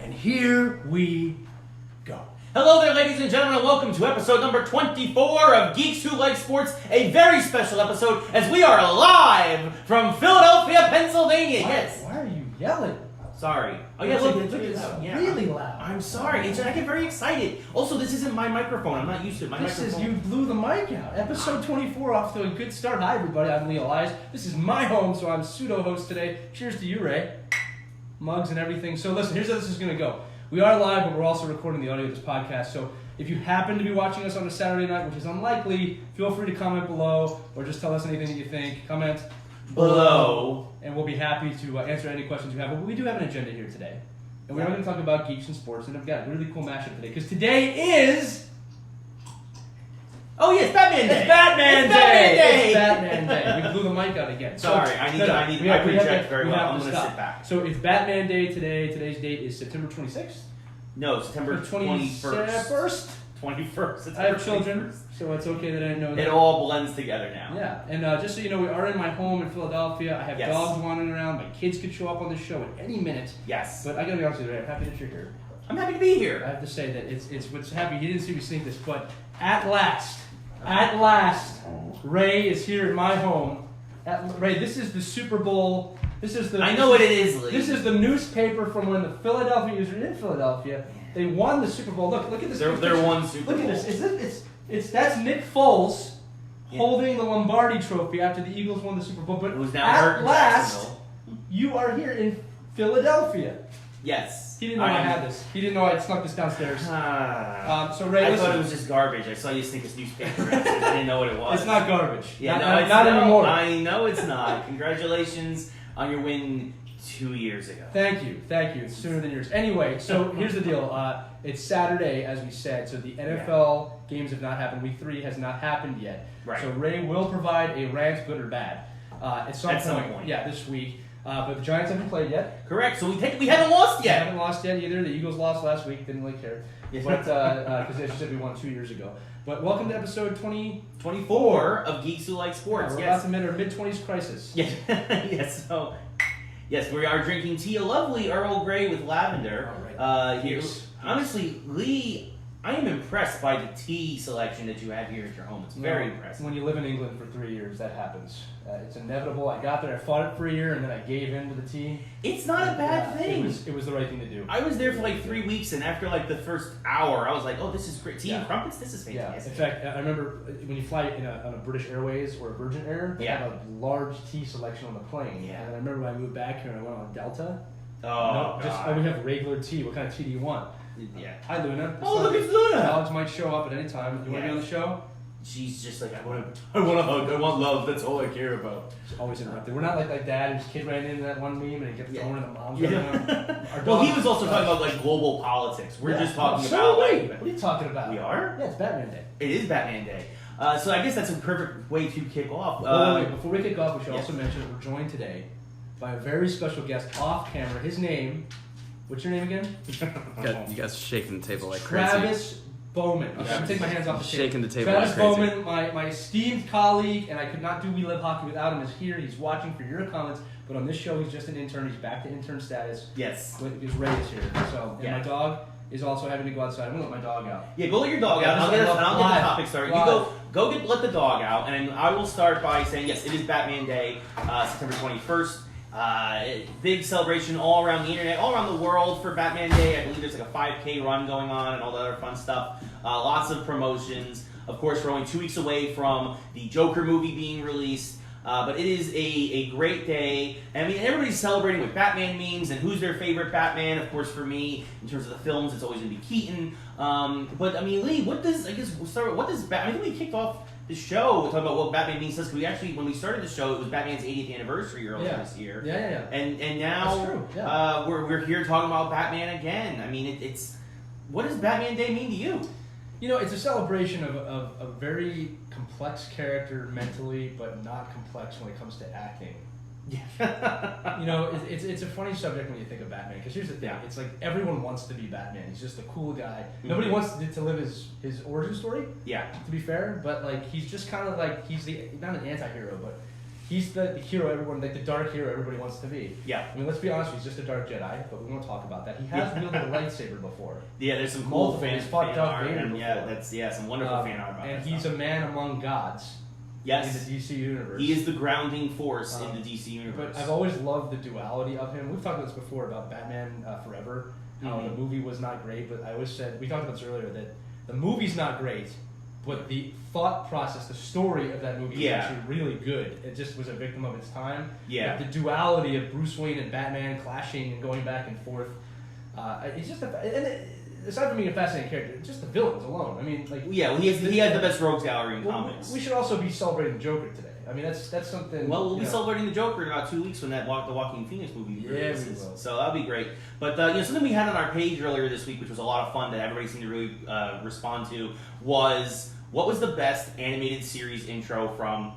And here we go. Hello there, ladies and gentlemen. Welcome to episode number 24 of Geeks Who Like Sports, a very special episode as we are live from Philadelphia, Pennsylvania. Why are you yelling? Sorry. Oh yeah, look, it's really loud. I'm sorry. I get very excited. Also, this isn't my microphone. I'm not used to it. You blew the mic out. Episode 24 off to a good start. Hi everybody, I'm Lee Elias. This is my home, so I'm pseudo-host today. Cheers to you, Ray. Mugs and everything. So listen, here's how this is going to go. We are live, but we're also recording the audio of this podcast. So if you happen to be watching us on a Saturday night, which is unlikely, feel free to comment below or just tell us anything that you think. Comment below. And we'll be happy to answer any questions you have. But we do have an agenda here today. And we're going to talk about geeks and sports. And I've got a really cool mashup today. Because today is... Oh yes, Batman Day. It's Batman Day. It's Batman Day. We blew the mic out again. Sorry, I project very well. I'm going to sit back. So it's Batman Day today. Today's date is September 26th. No, September 21st. 21st. I have children, so it's okay that I know that. It all blends together now. Yeah, and just so you know, we are in my home in Philadelphia. I have dogs wandering around. My kids could show up on this show at any minute. Yes. But I gotta be honest with you, I'm happy that you're here. I'm happy to be here. I have to say that it's what's happy. He didn't see me sing this, but at last, Ray is here in my home. Ray, this is the Super Bowl. I know what it is, Lee. This is the newspaper from when the Philadelphia Eagles were in Philadelphia. They won the Super Bowl. Look at this. They're one Super Bowl. Look at this. That's Nick Foles holding the Lombardi Trophy after the Eagles won the Super Bowl. But at last, you are here in Philadelphia. Yes. He didn't know I had this. He didn't know I snuck this downstairs. So Ray, I thought it was just garbage. I saw you sneak this newspaper. I didn't know what it was. It's not garbage. Yeah, not anymore. I know it's not. Congratulations on your win 2 years ago. Thank you. It's sooner than yours. Anyway, so here's the deal. It's Saturday, as we said, so the NFL games have not happened. Week 3 has not happened yet. Right. So Ray will provide a rant, good or bad, at some point. Yeah, this week. But the Giants haven't played yet. Correct. So we haven't lost yet. We haven't lost yet either. The Eagles lost last week. Didn't really care. But because as you said, we won 2 years ago. But welcome to episode 24 of Geeks Who Like Sports. We're about to admit our mid-20s crisis. Yeah. Yes. So yes, we are drinking tea, a lovely Earl Grey with lavender. All right. Here. Honestly, Lee, I am impressed by the tea selection that you have here at your home. It's very impressive. When you live in England for 3 years, that happens. It's inevitable. I got there, I fought it for a year, and then I gave in to the tea. It's not a bad thing. It was the right thing to do. I was there for like 3 weeks, and after like the first hour, I was like, "Oh, this is great. Tea and crumpets. This is fantastic." In fact, I remember when you fly on a British Airways or a Virgin Air, they have a large tea selection on the plane. Yeah. And I remember when I moved back here and I went on Delta. We have regular tea. What kind of tea do you want? Yeah. Hi, Luna. Look, it's Luna. Dogs might show up at any time. You want to be on the show? She's just like, I want a hug. I want love. That's all I care about. She's always interrupted. We're not like Dad. His kid ran into that one meme and he kept throwing the moms. Well, he was also talking about like global politics. We're just talking about. What are you talking about? We are? Yeah, it's Batman Day. It is Batman Day. So I guess that's a perfect way to kick off. Before we kick off, we should also mention that we're joined today by a very special guest off camera. His name, what's your name again? You guys shaking the table like crazy. Travis Bowman. Okay, I'm gonna take my hands off the table. Shaking the table Travis like crazy. Bowman, my esteemed colleague, and I could not do We Live Hockey without him, is here. He's watching for your comments, but on this show, he's just an intern. He's back to intern status. Yes. Because Ray is here. So, and my dog is also having to go outside. I'm gonna let my dog out. Yeah, go let your dog out. I'll get the topic started. You let the dog out, and I will start by saying, yes, it is Batman Day, September 21st. Big celebration all around the internet, all around the world for Batman Day. I believe there's like a 5K run going on and all the other fun stuff. Lots of promotions. Of course, we're only 2 weeks away from the Joker movie being released. But it is a great day. I mean, everybody's celebrating with Batman memes and who's their favorite Batman. Of course, for me, in terms of the films, it's always going to be Keaton. But I mean, Lee, what does Batman? I think we kicked off the show talking about what Batman means to us. We actually, when we started the show, it was Batman's 80th anniversary earlier this year. Yeah. And now we're here talking about Batman again. I mean, it's what does Batman Day mean to you? You know, it's a celebration of a very complex character mentally, but not complex when it comes to acting. Yeah. You know, it's a funny subject when you think of Batman, because here's the thing. It's like everyone wants to be Batman. He's just a cool guy. Mm-hmm. Nobody wants to live his origin story. Yeah. To be fair, but like he's just kind of like, he's not an anti-hero, but he's the hero everyone, like the dark hero everybody wants to be. Yeah. I mean, let's be honest, he's just a dark Jedi, but we won't talk about that. He has wielded a lightsaber before. Yeah, there's some cool fan art. Yeah, some wonderful fan art about and that he's stuff. a man among gods. Yes. In the DC universe. He is the grounding force in the DC universe. But I've always loved the duality of him. We've talked about this before about Batman Forever, how the movie was not great, but I always said, we talked about this earlier, that the movie's not great, but the thought process, the story of that movie is actually really good. It just was a victim of its time. Yeah. Like the duality of Bruce Wayne and Batman clashing and going back and forth. It's just aside from being a fascinating character, just the villains alone. I mean, like he has the best rogues gallery in comics. We should also be celebrating the Joker today. I mean, that's something. Well, we'll be celebrating the Joker in about 2 weeks when the Joaquin Phoenix movie releases. We will. So that'll be great. But something we had on our page earlier this week, which was a lot of fun that everybody seemed to really respond to, was what was the best animated series intro from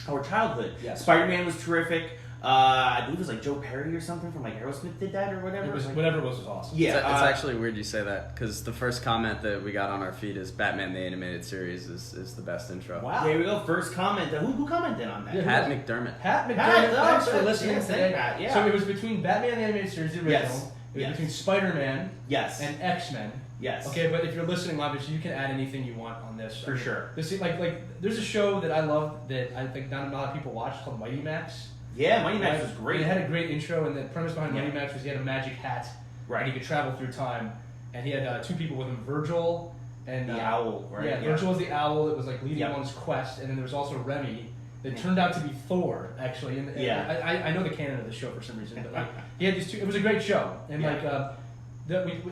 our childhood? Yes. Spider-Man was terrific. I believe it was like Joe Perry or something from like Aerosmith did that or whatever. Whatever it was awesome. Yeah, it's actually weird you say that because the first comment that we got on our feed is Batman the Animated Series is the best intro. Wow. There we go. First comment. Who commented on that? Pat McDermott. Thanks for listening today. Yeah. So it was between Batman the Animated Series, the original. Yes. It was between Spider-Man. Yes. And X-Men. Yes. Okay, but if you're listening, obviously you can add anything you want on this. For sure. This like there's a show that I love that I think not a lot of people watch called Mighty Max. Yeah, Mighty Max was great. It had a great intro, and the premise behind Mighty Max was he had a magic hat, and he could travel through time. And he had two people with him, Virgil and the owl. Right? Yeah, Virgil was the owl that was like leading on his quest, and then there was also Remy that turned out to be Thor, actually. And I know the canon of the show for some reason, but like he had these two. It was a great show, and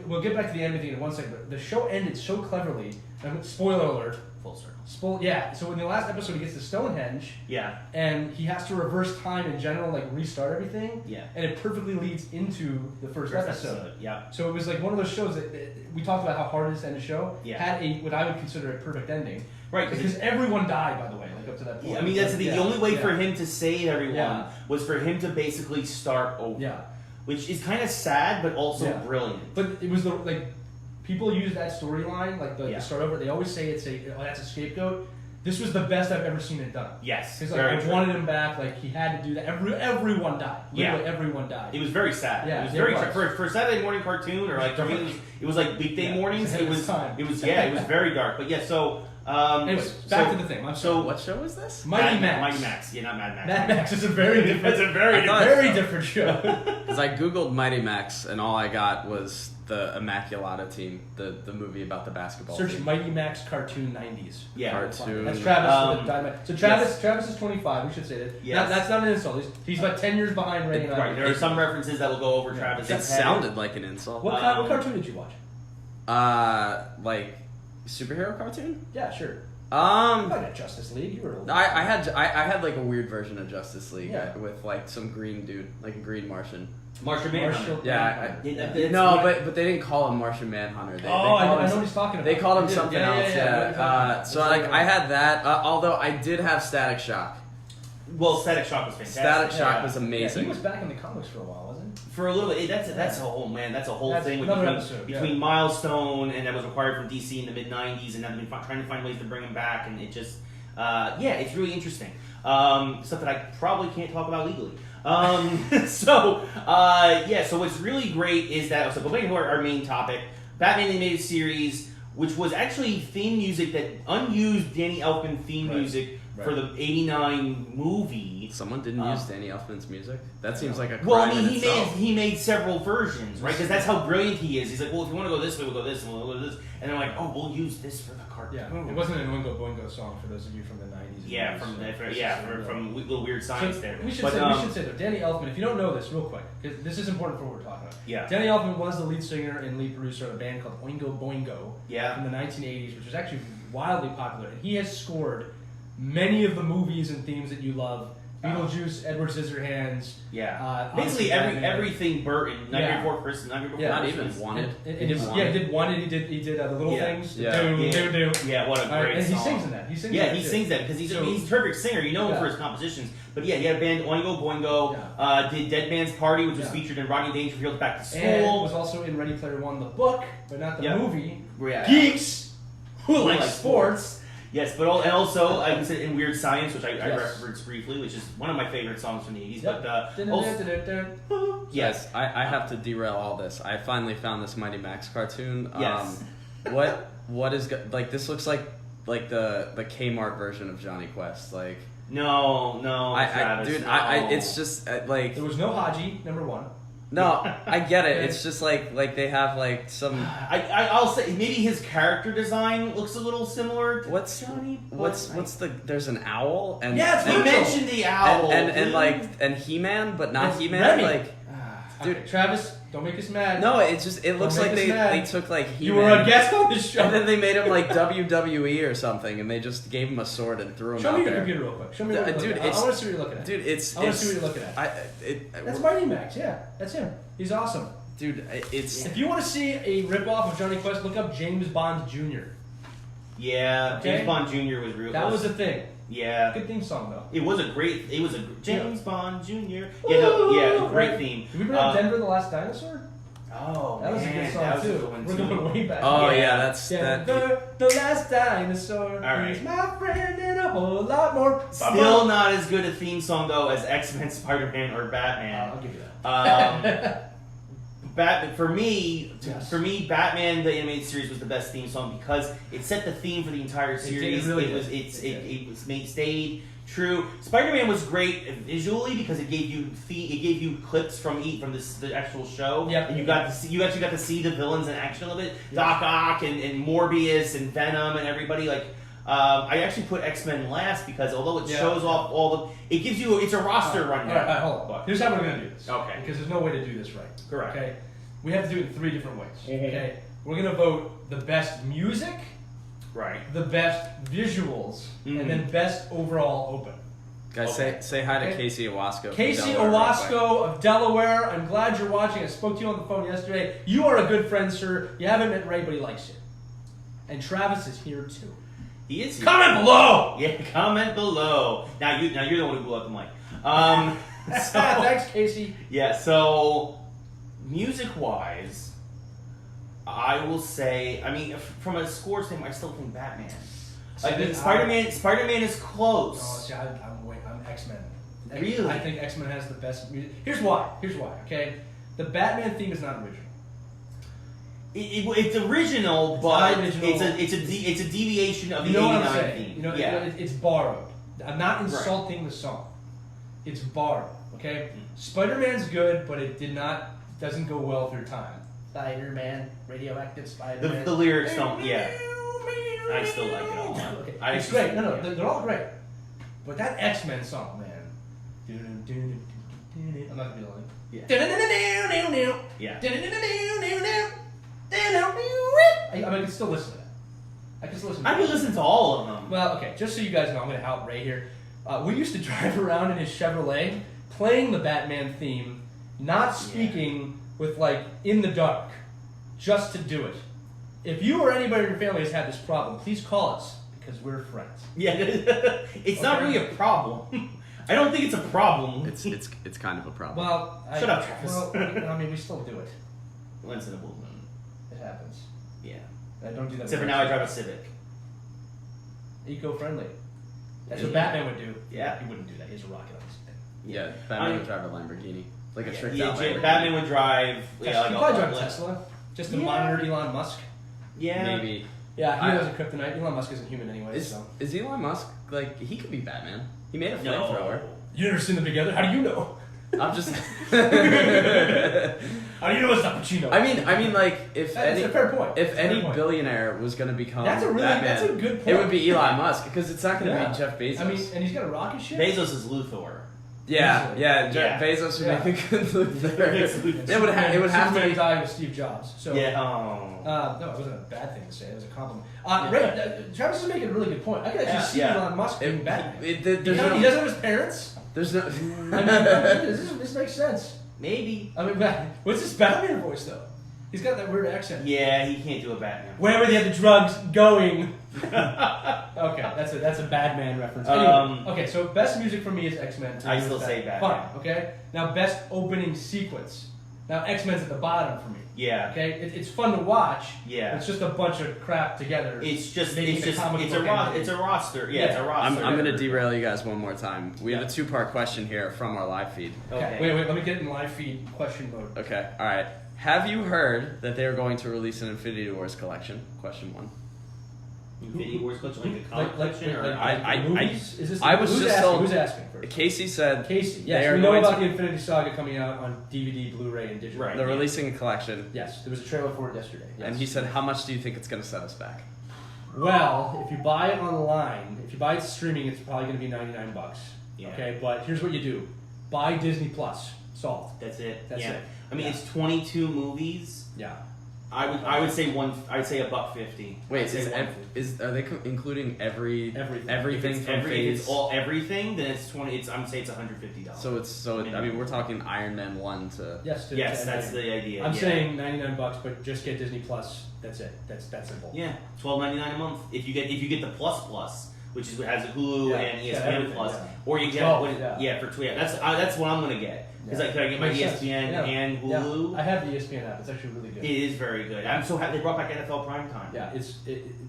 we'll get back to the end of it in one second. But the show ended so cleverly. Spoiler alert. Full circle. So in the last episode, he gets to Stonehenge. Yeah. And he has to reverse time in general, like restart everything. Yeah. And it perfectly leads into the first episode. Yeah. So it was like one of those shows that we talked about how hard it is to end a show. Yeah. Had what I would consider a perfect ending. Right. Because everyone died, by the way, like up to that point. Yeah, I mean, that's the only way for him to save everyone was for him to basically start over. Yeah. Which is kind of sad, but also brilliant. But it was people use that storyline, like the start over. They always say that's a scapegoat. This was the best I've ever seen it done. Yes, because I wanted him back. Like he had to do that. Everyone died. Literally everyone died. It was very sad. Yeah, it was very for a Saturday morning cartoon or like it was like weekday mornings. It was very dark. But so. Anyways, back to the thing. So what show is this? Mighty Max. Mighty Max. Yeah, not Mad Max. Mad Max is a very different. It's a very different show. Because I googled Mighty Max and all I got was the Immaculata team, the movie about the basketball. Search team. Mighty Max cartoon 90s. Yeah, cartoon. That's Travis. With the Dynamite. So Travis is 25. We should say that. Yes. That's not an insult. He's about 10 years behind Ray and I. Right. There are some references that will go over Travis. It sounded like an insult. What cartoon did you watch? Like superhero cartoon? Yeah, sure. Like Justice League. You were. I had like a weird version of Justice League with like some green dude, like a green Martian. Martian Manhunter. Yeah. But they didn't call him Martian Manhunter. I know what he's talking about. They called him something else. Yeah. So like I had that. Although I did have Static Shock. Well, Static Shock was fantastic. Static Shock was amazing. He was back in the comics for a while, wasn't he? For a little bit. That's a whole thing between Milestone and that was acquired from DC in the mid '90s, and now they've been trying to find ways to bring him back, and it just it's really interesting. Stuff that I probably can't talk about legally. So what's really great is that, so going to our main topic, Batman Animated Series, which was actually theme music, that unused Danny Elfman theme music for the '89 movie. Someone didn't use Danny Elfman's music? That seems like a crime. Well, I mean, he made several versions, right? Because that's how brilliant he is. He's like, well, if you want to go this way, we'll go this, and we'll go this. And they're like, oh, we'll use this for the cartoon. Yeah, it wasn't an Oingo Boingo song for those of you from the '90s. Yeah, from Little Weird Science there. We should say though, Danny Elfman. If you don't know this, real quick, because this is important for what we're talking about. Yeah. Danny Elfman was the lead singer and lead producer of a band called Oingo Boingo. Yeah. In the 1980s, which was actually wildly popular, and he has scored many of the movies and themes that you love. Beetlejuice, Edward Scissorhands. Yeah. Basically everything Burton. Nightmare Before Christmas. Not even Wanted. He did Wanted. He did the Little Things. Yeah, what a great song. He sings in that. He sings that because he's a terrific singer. You know him for his compositions. But he had a band, Oingo Boingo. Did Dead Man's Party, which was featured in Rodney Dangerfield's Back to School. And was also in Ready Player One, the book, but not the movie. Yeah. Geeks, who like sports. Yes, but and also I was in Weird Science, which I referenced briefly, which is one of my favorite songs from the 80s. Yep. But yes, I have to derail all this. I finally found this Mighty Max cartoon. Yes. What is like? This looks like the Kmart version of Johnny Quest. Like no, Travis, dude, no. it's just like there was no Haji, number one. No, I get it. It's just like they have like some. I'll say maybe his character design looks a little similar to Johnny. What's the? There's an owl and yes, we mentioned the owl and He-Man, but not He-Man. Remy. Like, dude, okay, Travis, don't make us mad. No, it looks like they took like He-Man. You were a guest on this show, and then they made him like WWE or something, and they just gave him a sword and threw him out there. Show me your computer real quick. Show me what you're looking at. I want to see what you're looking at. Dude, I want to see what you're looking at. That's Mighty Max. Yeah, that's him. He's awesome. Dude, it's. If you want to see a ripoff of Johnny Quest, look up James Bond Jr. Yeah, okay. James Bond Jr. was real. That was a thing. Yeah. Good theme song though. It was a James Bond Jr. Yeah, great theme. Did we bring up Denver the Last Dinosaur? Oh, that was a good song too. We're going way back. Oh yeah, that's Denver, the Last Dinosaur. Alright. He's my friend and a whole lot more. Still not as good a theme song though as X-Men, Spider-Man, or Batman. I'll give you that. For me, Batman the animated series was the best theme song because it set the theme for the entire series. It stayed true. Spider-Man was great visually because it gave you clips from the actual show. Yep. And you actually got to see the villains in action a little bit. Yep. Doc Ock and Morbius and Venom and everybody like. I actually put X-Men last because although it shows off it's a roster rundown. All right, hold on. Here's how we're gonna do this. Okay. Because there's no way to do this right. Correct. Okay. We have to do it in 3 different ways. Mm-hmm. Okay. We're gonna vote the best music, right? The best visuals, and then best overall open. Guys, say hi to Casey Owasco. Casey Owasco of Delaware. I'm glad you're watching. I spoke to you on the phone yesterday. You are a good friend, sir. You haven't met Ray, but he likes you. And Travis is here too. He is here. Comment below. Yeah, comment below. Now you're the one who blew up the mic. Thanks, Casey. Yeah. So, music-wise, I will say. I mean, from a score standpoint, I still think Batman. Spider-Man is close. No, see, I'm X-Men. Really? I think X-Men has the best music. Here's why. Okay, the Batman theme is not original. It's original, but it's a deviation of the '89 theme. You know, it's borrowed. I'm not insulting the song. It's borrowed. Okay, Spider-Man's good, but it doesn't go well through time. Spider-Man, radioactive Spider-Man. The lyrics don't. Yeah. I still like it a lot. Okay. It's great. No, they're all great. But that X-Men song, man. I'm not gonna be lying. Yeah. I can still listen to that. I can listen to all of them. Well, okay, just so you guys know, I'm going to out Ray here. We used to drive around in his Chevrolet playing the Batman theme, not speaking with, like, in the dark, just to do it. If you or anybody in your family has had this problem, please call us, because we're friends. Yeah, it's not really a problem. I don't think it's a problem. It's kind of a problem. Well, shut up, Travis. Well, I mean, we still do it. Once in a blue moon. It happens. Yeah. I don't do that. Except for now, I drive a Civic. Eco-friendly. That's what Batman would do. Yeah. He wouldn't do that. He has a rocket on his thing. Yeah, Batman would drive a Lamborghini. Like a tricked out Lamborghini. Batman would drive... He'd probably drive a Tesla. Just to monitor Elon Musk. Yeah. Maybe. Yeah, he has a kryptonite. Elon Musk isn't human anyway, so... Is Elon Musk, like, he could be Batman. He made a flamethrower. You never seen them together? How do you know? I'm just... How do you know it's not Pacino? I mean, like, if that's a fair point. If any billionaire was going to become Batman, that's a good point. It would be Elon Musk, because it's not going to be Jeff Bezos. I mean, and he's got a rocket ship? Bezos is Luthor. Yeah, Jeff Bezos would make a good Luthor. It would have to be die with Steve Jobs. So, no, it wasn't a bad thing to say. It was a compliment. Travis is making a really good point. I could actually see Elon Musk being Batman. He doesn't have his parents. There's no... I mean, this makes sense. Maybe. I mean, what's his Batman voice, though? He's got that weird accent. Yeah, he can't do a Batman. Where were the other drugs going? Okay, that's a Batman reference. Anyway, okay, so best music for me is X-Men. I still say Batman. Fine, okay? Now, best opening sequence. Now X-Men's at the bottom for me. Yeah. Okay, it's fun to watch. Yeah. It's just a bunch of crap together. It's a roster. Yeah, Yes, it's a roster. I'm going to derail you guys one more time. We have a 2-part question here from our live feed. Okay. Wait. Let me get in live feed question mode. Okay. All right. Have you heard that they are going to release an Infinity Wars collection? Question 1. Infinity Wars collection, like a comic collection, or I was just told. Who's asking first? Casey said. Casey. Yes, we know about the Infinity Saga coming out on DVD, Blu-ray, and digital. Right. They're releasing a collection. Yes, there was a trailer for it yesterday. Yes. And he said, "How much do you think it's going to set us back?" Well, if you buy it online, if you buy it streaming, it's probably going to be $99. Yeah. Okay, but here's what you do: buy Disney Plus. Solved. That's it. That's it. I mean, it's 22 movies. Yeah. I would say $1.50. Wait, are they including everything from Phase? If it's all everything, then it's 20. I'm gonna say it's $150. I mean, we're talking Iron Man 1 to. Yes. That's the idea. I'm saying $99, but just get Disney Plus. That's it. That's that simple. Yeah, $12.99 a month. If you get the Plus, which has Hulu and ESPN Plus, or you get for that's what I'm gonna get. Because can I get my ESPN and Hulu? Yeah. I have the ESPN app. It's actually really good. It is very good. I'm so happy they brought back NFL Primetime. Yeah, this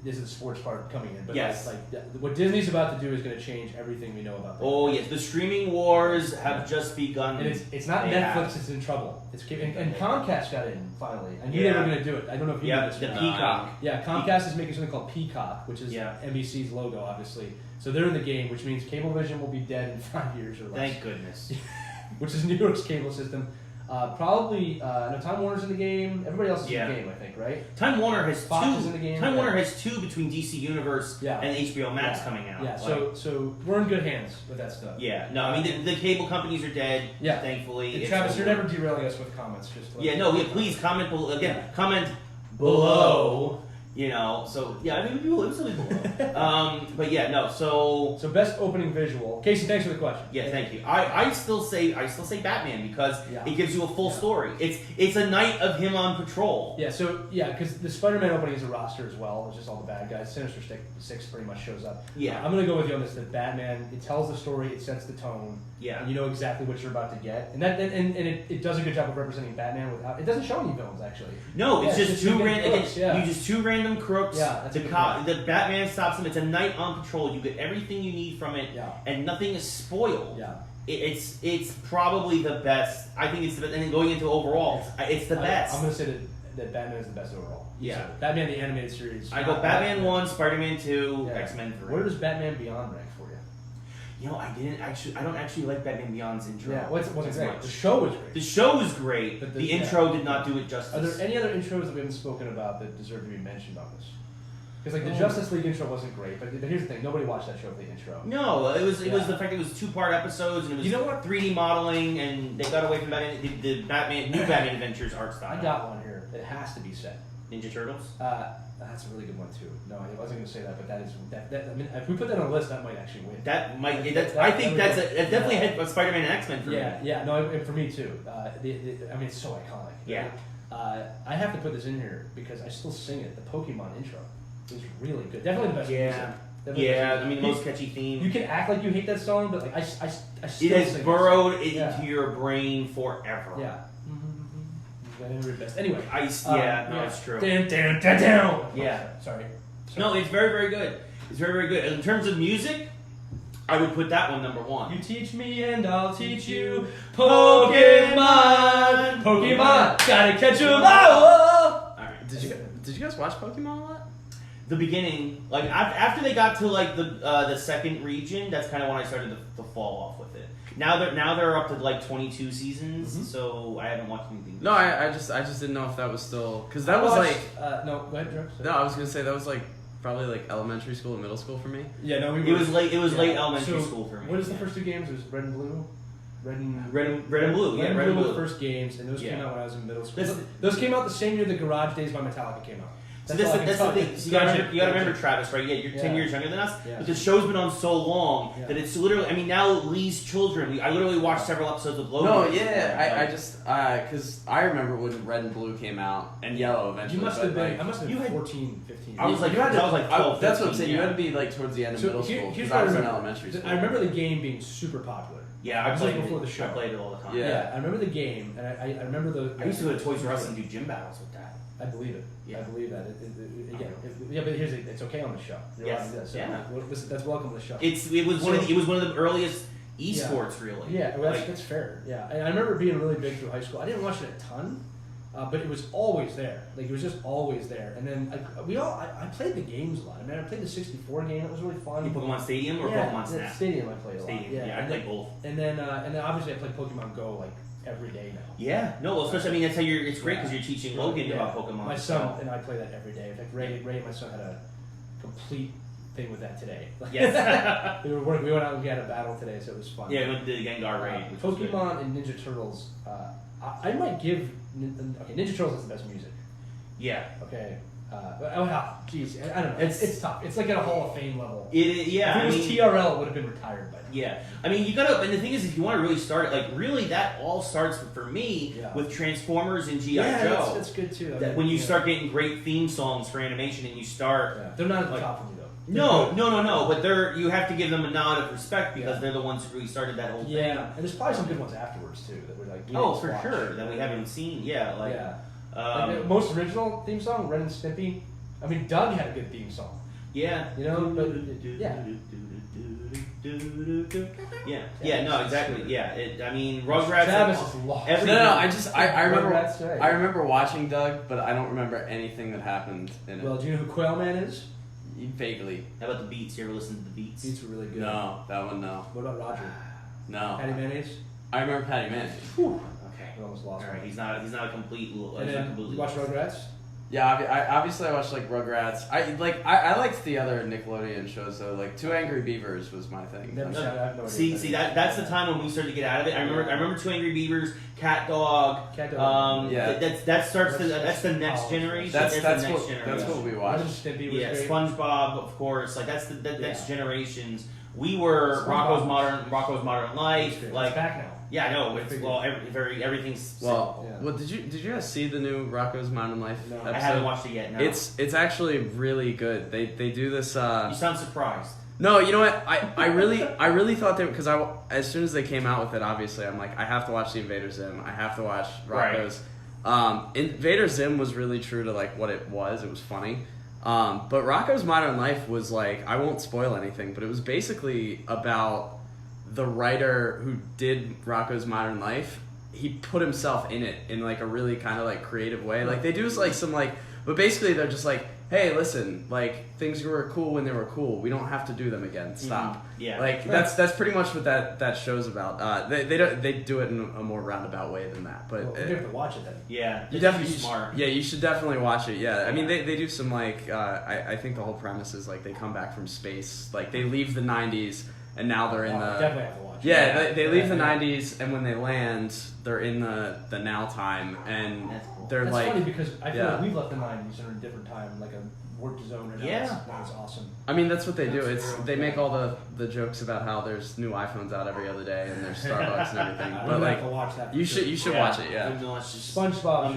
is the sports part coming in. But yes. What Disney's about to do is going to change everything we know about them. Oh, yes. The streaming wars have just begun. And it's not Netflix that's in trouble. And Comcast got in, finally. I knew they were going to do it. I don't know if you knew this. The Peacock. Comcast is making something called Peacock, which is NBC's logo, obviously. So they're in the game, which means Cablevision will be dead in 5 years or less. Thank goodness. Which is New York's cable system. Probably, no, Time Warner's in the game. Everybody else is in the game, I think, right? Time Warner has Fox two. Is in the game. Time Warner has 2 between DC Universe and HBO Max coming out. Yeah, so we're in good hands with that stuff. Yeah, no, I mean the cable companies are dead. Yeah, thankfully. Travis, you're never derailing us with comments. Please comment below. Again, comment below. So I mean, it was really below. But so best opening visual. Casey, thanks for the question. Yeah, thank you. I still say Batman because it gives you a full story. It's a night of him on patrol. Yeah, because the Spider-Man opening is a roster as well. It's just all the bad guys. Sinister Six pretty much shows up. Yeah, I'm gonna go with you on this. That Batman, it tells the story, it sets the tone. Yeah, and you know exactly what you're about to get, and it does a good job of representing Batman without. It doesn't show any villains actually. No, it's just two random. You just 2 random crooks. Yeah, the Batman stops them. It's a night on patrol. You get everything you need from it, and nothing is spoiled. Yeah, it's probably the best. I think it's the best. And then going into overall, it's the best. I'm gonna say that Batman is the best overall. Yeah, Batman the animated series. I go Batman 1, Spider-Man 2, X-Men 3. Where does Batman Beyond rank for you? I don't actually like Batman Beyond's intro. Yeah, what's great? The show was great. The show was great, but the intro did not do it justice. Are there any other intros that we haven't spoken about that deserve to be mentioned on this? Because the Justice League intro wasn't great, but here's the thing: nobody watched that show for the intro. No, it was the fact that it was 2-part episodes and it was 3D modeling, and they got away from Batman, the new Batman Adventures art style. I got one here. It has to be set. Ninja Turtles. That's a really good one too. No, I wasn't going to say that, but that. I mean, if we put that on a list, that might actually win. I think that's definitely ahead of Spider-Man and X-Men for me. Yeah, no, for me too. I mean, it's so iconic. Yeah. I have to put this in here because I still sing it. The Pokemon intro is really good. Definitely the best music. I mean, the most catchy theme. You can act like you hate that song, but like I still it has burrowed into your brain forever. Yeah. Anyway, it's true. Down. Yeah. Sorry. No, it's very, very good. It's very, very good. In terms of music, I would put that one number 1. You teach me and I'll teach you Pokemon. Gotta catch 'em all. Alright. Did you guys watch Pokemon a lot? The beginning, like after they got to like the second region, that's kind of when I started to fall off with it. Now they're up to like 22 seasons, so I haven't watched anything. No, I just didn't know if that was still because that was no. Go ahead, Drew. No, I was gonna say that was like probably like elementary school and middle school for me. Yeah, no, it was late elementary school for me. What is the first 2 games? It was Red and Blue. Red and Blue. Red and Blue were the first games, and those came out when I was in middle school. Those came out the same year the Garage Days by Metallica came out. So that's the thing. So you gotta remember, Travis, right? Yeah, you're 10 years younger than us. Yeah. But the show's been on so long that it's literally. I mean, now Lee's children. I literally watched several episodes of Logan. No, yeah, I just because I remember when Red and Blue came out and Yellow eventually. You must have been. I must have been 14, 15. I was like, I was like 12. That's what I'm saying. You had to be like towards the end of middle school because I was in elementary school. I remember the game being super popular. Yeah, I played before the show. I played it all the time. Yeah, I remember the game, and I remember the. I used to go to Toys R Us and do gym battles with that. I believe it. Yeah. I believe that. But here's it's okay on the show. You're allowed to do that. So that's welcome to the show. It was one of the earliest esports, really. Yeah, well, that's fair. Yeah, and I remember being really big through high school. I didn't watch it a ton, but it was always there. Like it was just always there. And then I played the games a lot. I mean, I played the 64 game. It was really fun. Pokemon Stadium or Pokemon Snap? Stadium I played a lot. Yeah, I played both. And then obviously I played Pokemon Go like every day now. Yeah, no, well, especially that's how it's great because you're teaching Logan about Pokemon. My son and I play that every day. In fact, Ray, my son had a complete thing with that today. Yes. we went out and we had a battle today, so it was fun. Yeah, we went to the Gengar raid. Pokemon and Ninja Turtles. I might give. Okay, Ninja Turtles is the best music. Yeah. Okay. Geez, I don't know. It's tough. It's like at a Hall of Fame level. Yeah. If it was TRL, it would have been retired by now. Yeah. I mean, you gotta. And the thing is, if you want to really start it, like really, that all starts for me with Transformers and GI Joe. That's good too. When you start getting great theme songs for animation, and you start, they're not at the top for me though. No. But you have to give them a nod of respect because they're the ones who really started that whole thing. Yeah, and there's probably some good ones afterwards too that we're like. For sure that we haven't seen. Yeah, like. Like the most original theme song, Ren and Stimpy. I mean, Doug had a good theme song. Yeah. You know, but no, exactly. Yeah, I mean, Rugrats. Travis is lost. I remember watching Doug, but I don't remember anything that happened in it. Well, do you know who Quail Man is? Vaguely. How about the Beats? You ever listen to the Beats? Beats were really good. No, that one no. What about Roger? No. Patty Mayonnaise? I remember Patty Mayonnaise. Whew. Okay. We almost lost. All right, he's not a complete. And then you watch Rugrats? Yeah, obviously I watched like Rugrats. I liked the other Nickelodeon shows though. Like Two Angry Beavers was my thing. See, that's the time when we started to get out of it. I remember Two Angry Beavers, Cat Dog. That starts that's the next generation. That's what we watched. SpongeBob, of course. Like that's the next generations. We were Rocko's Modern Life. It's like back now. Yeah, I know. Everything's. Well, did you guys see the new Rocko's Modern Life episode? I haven't watched it yet. No. It's actually really good. They do this. You sound surprised. No, you know what? I really thought they because as soon as they came out with it, obviously I'm like I have to watch the Invader Zim. I have to watch Rocko's. Invader Zim was really true to like what it was. It was funny. But Rocko's Modern Life was like I won't spoil anything, but it was basically about the writer who did Rocko's Modern Life. He put himself in it in like a really kind of like creative way. Like they do like some like, but basically they're just like, hey, listen, like things were cool when they were cool. We don't have to do them again. Stop. Yeah. Like that's pretty much what that show's about. They do it in a more roundabout way than that. But you have to watch it then. Yeah. You definitely smart. Yeah, you should definitely watch it. Yeah. I mean they do some like I think the whole premise is like they come back from space. Like they leave the 90s. And now they're in the. Definitely have to watch. Yeah, they leave the 90s, and when they land, they're in the now time, and they're That's like. That's funny because I feel like we've left the 90s and are in a different time, like a work zone. And that was awesome. I mean, that's what they do. They make all the jokes about how there's new iPhones out every other day, and there's Starbucks and everything. But like, have to watch that you should watch it. Yeah. SpongeBob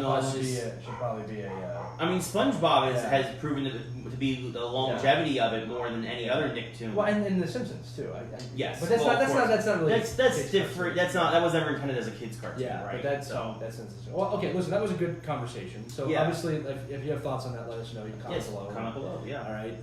should probably be a. I mean, SpongeBob has proven to be the longevity of it more than any other Nicktoon. Well, and The Simpsons too. Yes, but that's not really. That's different. That was never intended as a kids cartoon. Yeah, right? But that's well, okay. Listen, that was a good conversation. So obviously, if you have thoughts on that, let us know. You can comment below. Comment below. Yeah. All right.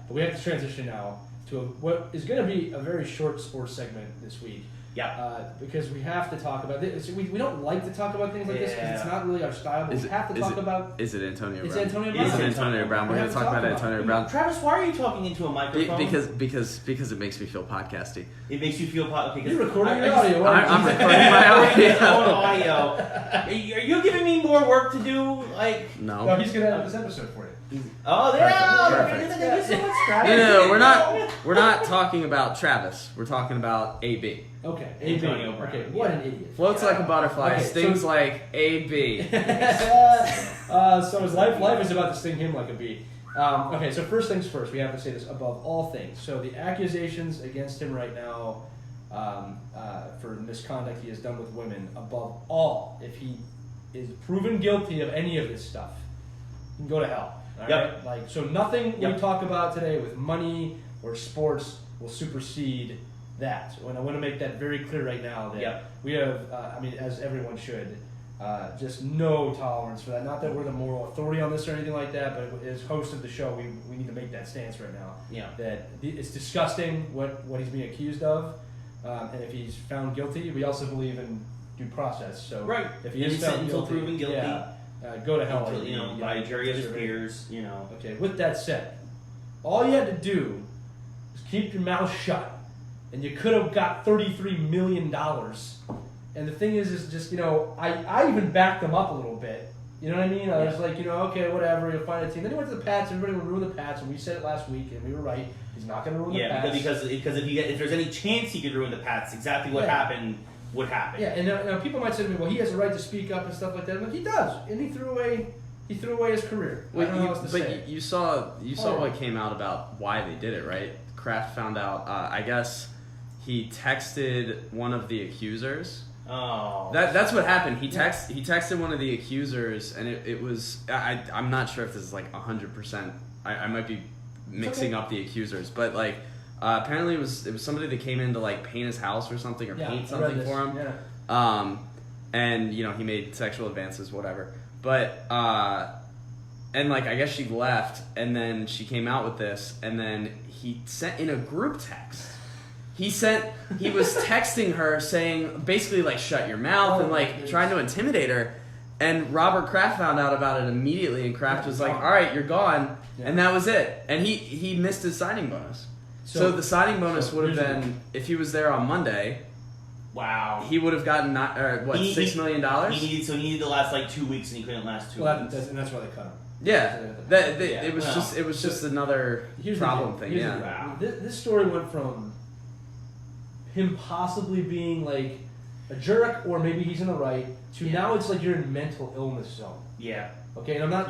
But we have to transition now to what is going to be a very short sports segment this week. Yeah. Because we have to talk about this. We don't like to talk about things like this because it's not really our style. But we have to talk about. Is it Antonio Brown? It's Antonio Brown. It's Antonio Brown. We're going to talk about Antonio Brown. Travis, why are you talking into a microphone? Because it makes me feel podcasty. It makes you feel okay. You're recording your audio. I'm recording my audio. Are you giving me more work to do? Like no, he's going to have this episode for you. Oh, Perfect. Thank you so much, Travis. No, we're not talking about Travis. We're talking about AB. Okay, Antonio Brown. Okay, what an idiot. Floats like a butterfly, stings like a bee. So his life is about to sting him like a bee. Okay, so first things first, we have to say this above all things. So the accusations against him right now for misconduct he has done with women, above all, if he is proven guilty of any of this stuff, he can go to hell. All right? Like, so nothing we talk about today with money or sports will supersede that. And I want to make that very clear right now that we have, as everyone should, just no tolerance for that. Not that we're the moral authority on this or anything like that, but as host of the show, we need to make that stance right now. Yeah. That it's disgusting what he's being accused of, and if he's found guilty, we also believe in due process. So if he is found until proven guilty, go to hell. Until, by a jury of his peers, Okay. With that said, all you had to do was keep your mouth shut, and you could have got $33 million. And the thing is just, I even backed them up a little bit. You know what I mean? I was like, okay, whatever, you'll find a team. Then he went to the Pats, everybody would ruin the Pats, and we said it last week, and we were right. He's not going to ruin the Pats. Yeah, because if there's any chance he could ruin the Pats, exactly what happened would happen. Yeah, and now people might say to me, well, he has a right to speak up and stuff like that. I'm like, he does, and he threw away his career. You saw what came out about why they did it, right? Kraft found out, I guess he texted one of the accusers. Oh, that's what happened. He texted one of the accusers, and it was I'm not sure if this is like 100%. I might be mixing up the accusers, but like apparently it was somebody that came in to like paint his house or something, or paint something for him. Yeah. And he made sexual advances, whatever. But and like I guess she left, and then she came out with this, and then he sent in a group text. He was texting her saying basically like shut your mouth and like trying to intimidate her, and Robert Kraft found out about it immediately, and Kraft was like, all right, you're gone, and that was it. And he missed his signing bonus. So the signing bonus would have been, if he was there on Monday, wow, he would have gotten $6 million. He needed to last like 2 weeks, and he couldn't last 2 weeks. And that's why they cut him. Yeah, it was just another problem thing. Wow. This story went from him possibly being like a jerk, or maybe he's in the right, to now it's like you're in mental illness zone. Yeah. Okay, and I'm not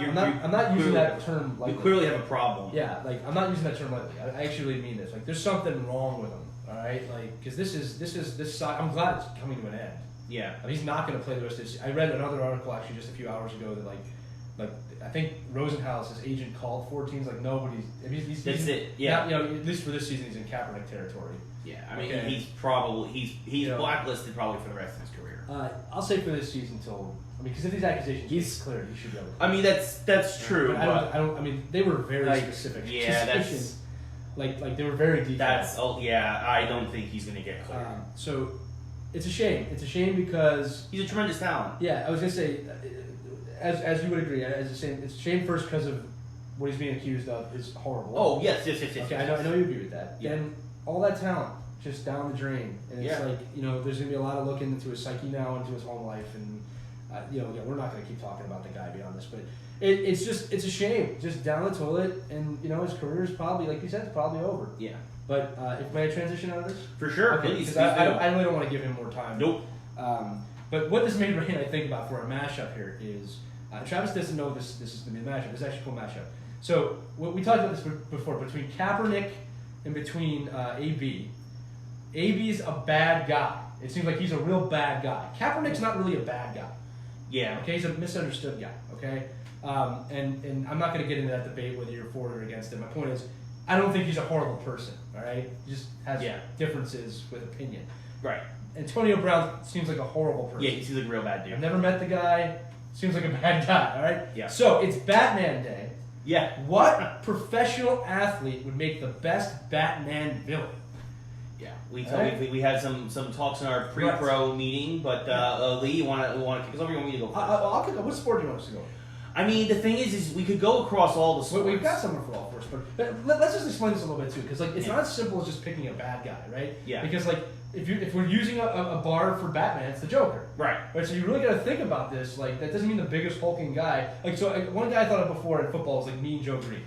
using that term lightly. You clearly have a problem. Yeah, like I'm not using that term lightly. I actually mean this. Like there's something wrong with him. All right, like because this side. I'm glad it's coming to an end. Yeah. I mean, he's not going to play the rest of this. I read another article actually just a few hours ago that like I think Rosenhaus, his agent, called 4 teams. Like nobody's. I mean, that's it. Yeah. At least for this season, he's in Kaepernick territory. Yeah, I mean, he's blacklisted probably for the rest of his career. I'll say for this season because if these accusations get cleared, he should be able to play. I mean, that's true. But I don't. I mean, they were very specific. Yeah, that's like they were very detailed. I don't think he's gonna get cleared. So it's a shame. It's a shame because he's a tremendous talent. Yeah, I was gonna say, as you would agree, it's a shame first because of what he's being accused of is horrible. Oh yes. Okay, I know you agree with that. Yeah. Then all that talent just down the drain, and it's like there's gonna be a lot of looking into his psyche now, into his home life, and we're not gonna keep talking about the guy beyond this, but it's a shame, just down the toilet, and his career is probably, like you said, it's probably over. Yeah. But if may I transition out of this? For sure. Okay, because I really don't want to give him more time. Nope. But what this made Rain I think about for a mashup here is Travis doesn't know this is gonna be a mashup. It's actually a cool mashup. So we talked about this before between Kaepernick and between AB. AB's a bad guy. It seems like he's a real bad guy. Kaepernick's not really a bad guy. Yeah. Okay, he's a misunderstood guy. Okay, and I'm not going to get into that debate whether you're for or against him. My point is, I don't think he's a horrible person. All right, he just has differences with opinion. Right. Antonio Brown seems like a horrible person. Yeah, he seems like a real bad dude. I've never met the guy. Seems like a bad guy. All right. Yeah. So it's Batman Day. Yeah. What professional athlete would make the best Batman villain? Yeah, we had some talks in our pre-pro meeting, but Lee, you want to kick us over? You want me to go first? I'll kick off. What sport do you want us to go? I mean, the thing is we could go across all the sports. We've got something for all sports, but let's just explain this a little bit too, because it's not as simple as just picking a bad guy, right? Yeah. Because if we're using a bar for Batman, it's the Joker. Right. So you really got to think about this. Like that doesn't mean the biggest hulking guy. One guy I thought of before in football was like Mean Joe Green.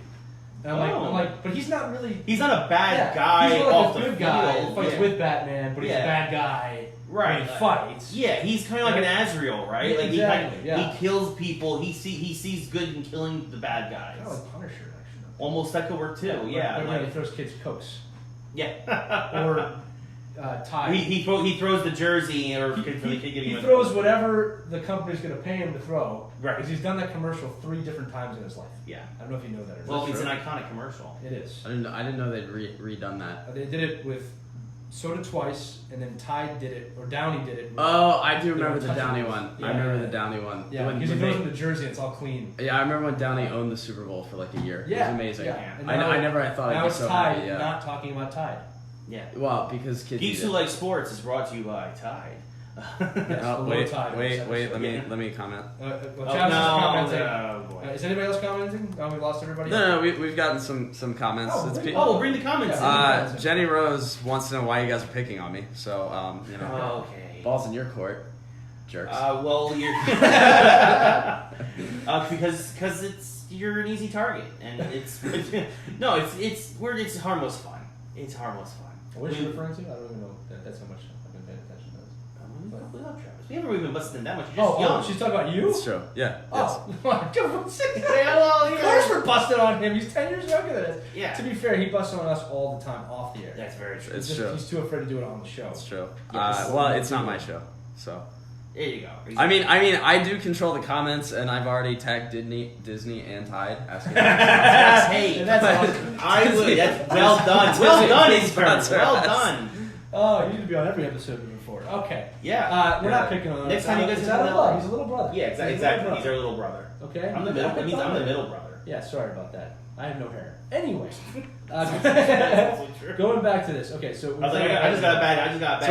And I'm like, but he's not really. He's not a bad guy. He's not off like a the good guy field. who fights with Batman, but he's a bad guy. Right. When he fights. Yeah, he's kind of like an Azrael, right? Yeah, like exactly. he kills people. He sees good in killing the bad guys. Kind of like Punisher, actually. Almost that could work too. Yeah. He throws kids cokes. Yeah. Or tie. He throws the jersey or he throws whatever the company's going to pay him to throw. Right. Because he's done that commercial 3 different times in his life. Yeah. I don't know if you know that or not. Well, it's an iconic commercial. It is. I didn't know they'd redone that. They did it with Soda twice, and then Tide did it, or Downey did it. Oh, I do remember the Downey Touchables. one. Yeah, I remember the Downey one. Yeah, because he goes in the jersey and it's all clean. Yeah, I remember when Downey owned the Super Bowl for like a year. Yeah, it was amazing. Yeah. I never thought I'd be so Tide, happy. Yeah. not talking about Tide. Yeah. Well, because kids. Geeks Who Like Sports is brought to you by Tide. Wait, Tide. let me comment. Commenting. Is anybody else commenting? Oh, we lost everybody. No, we've gotten some comments. We'll bring the comments. Jenny Rose wants to know why you guys are picking on me. So Okay. Balls in your court, jerks. Well, you're because you're an easy target, and it's harmless fun. It's harmless fun. What is she referring to? I don't even know. That's how much I've been paying attention to this. We love Travis. We haven't really been busting that much. You're just young. She's talking about you? It's true. Yeah. Oh, my God. Well, of course we're busting on him. He's 10 years younger than us. Yeah. To be fair, he busts on us all the time off the air. That's very true. It's true. He's too afraid to do it on the show. It's true. Yes. Well, it's not my show, so. There you go. I mean, I do control the comments, and I've already tagged Disney and Tide. Asking hey, that's awesome. I would. That's well done. Well done, intern. Well done. Oh, you need to be on every episode moving forward. Okay. Yeah. We're not picking on him. Next time you guys he's out of love. He's a little brother. Yeah, exactly. He's our little brother. Okay. I'm the middle. That means I'm the middle brother. Yeah. Sorry about that. I have no hair. Anyway. That's true. Going back to this. Okay, so I was like, I just got a bad haircut.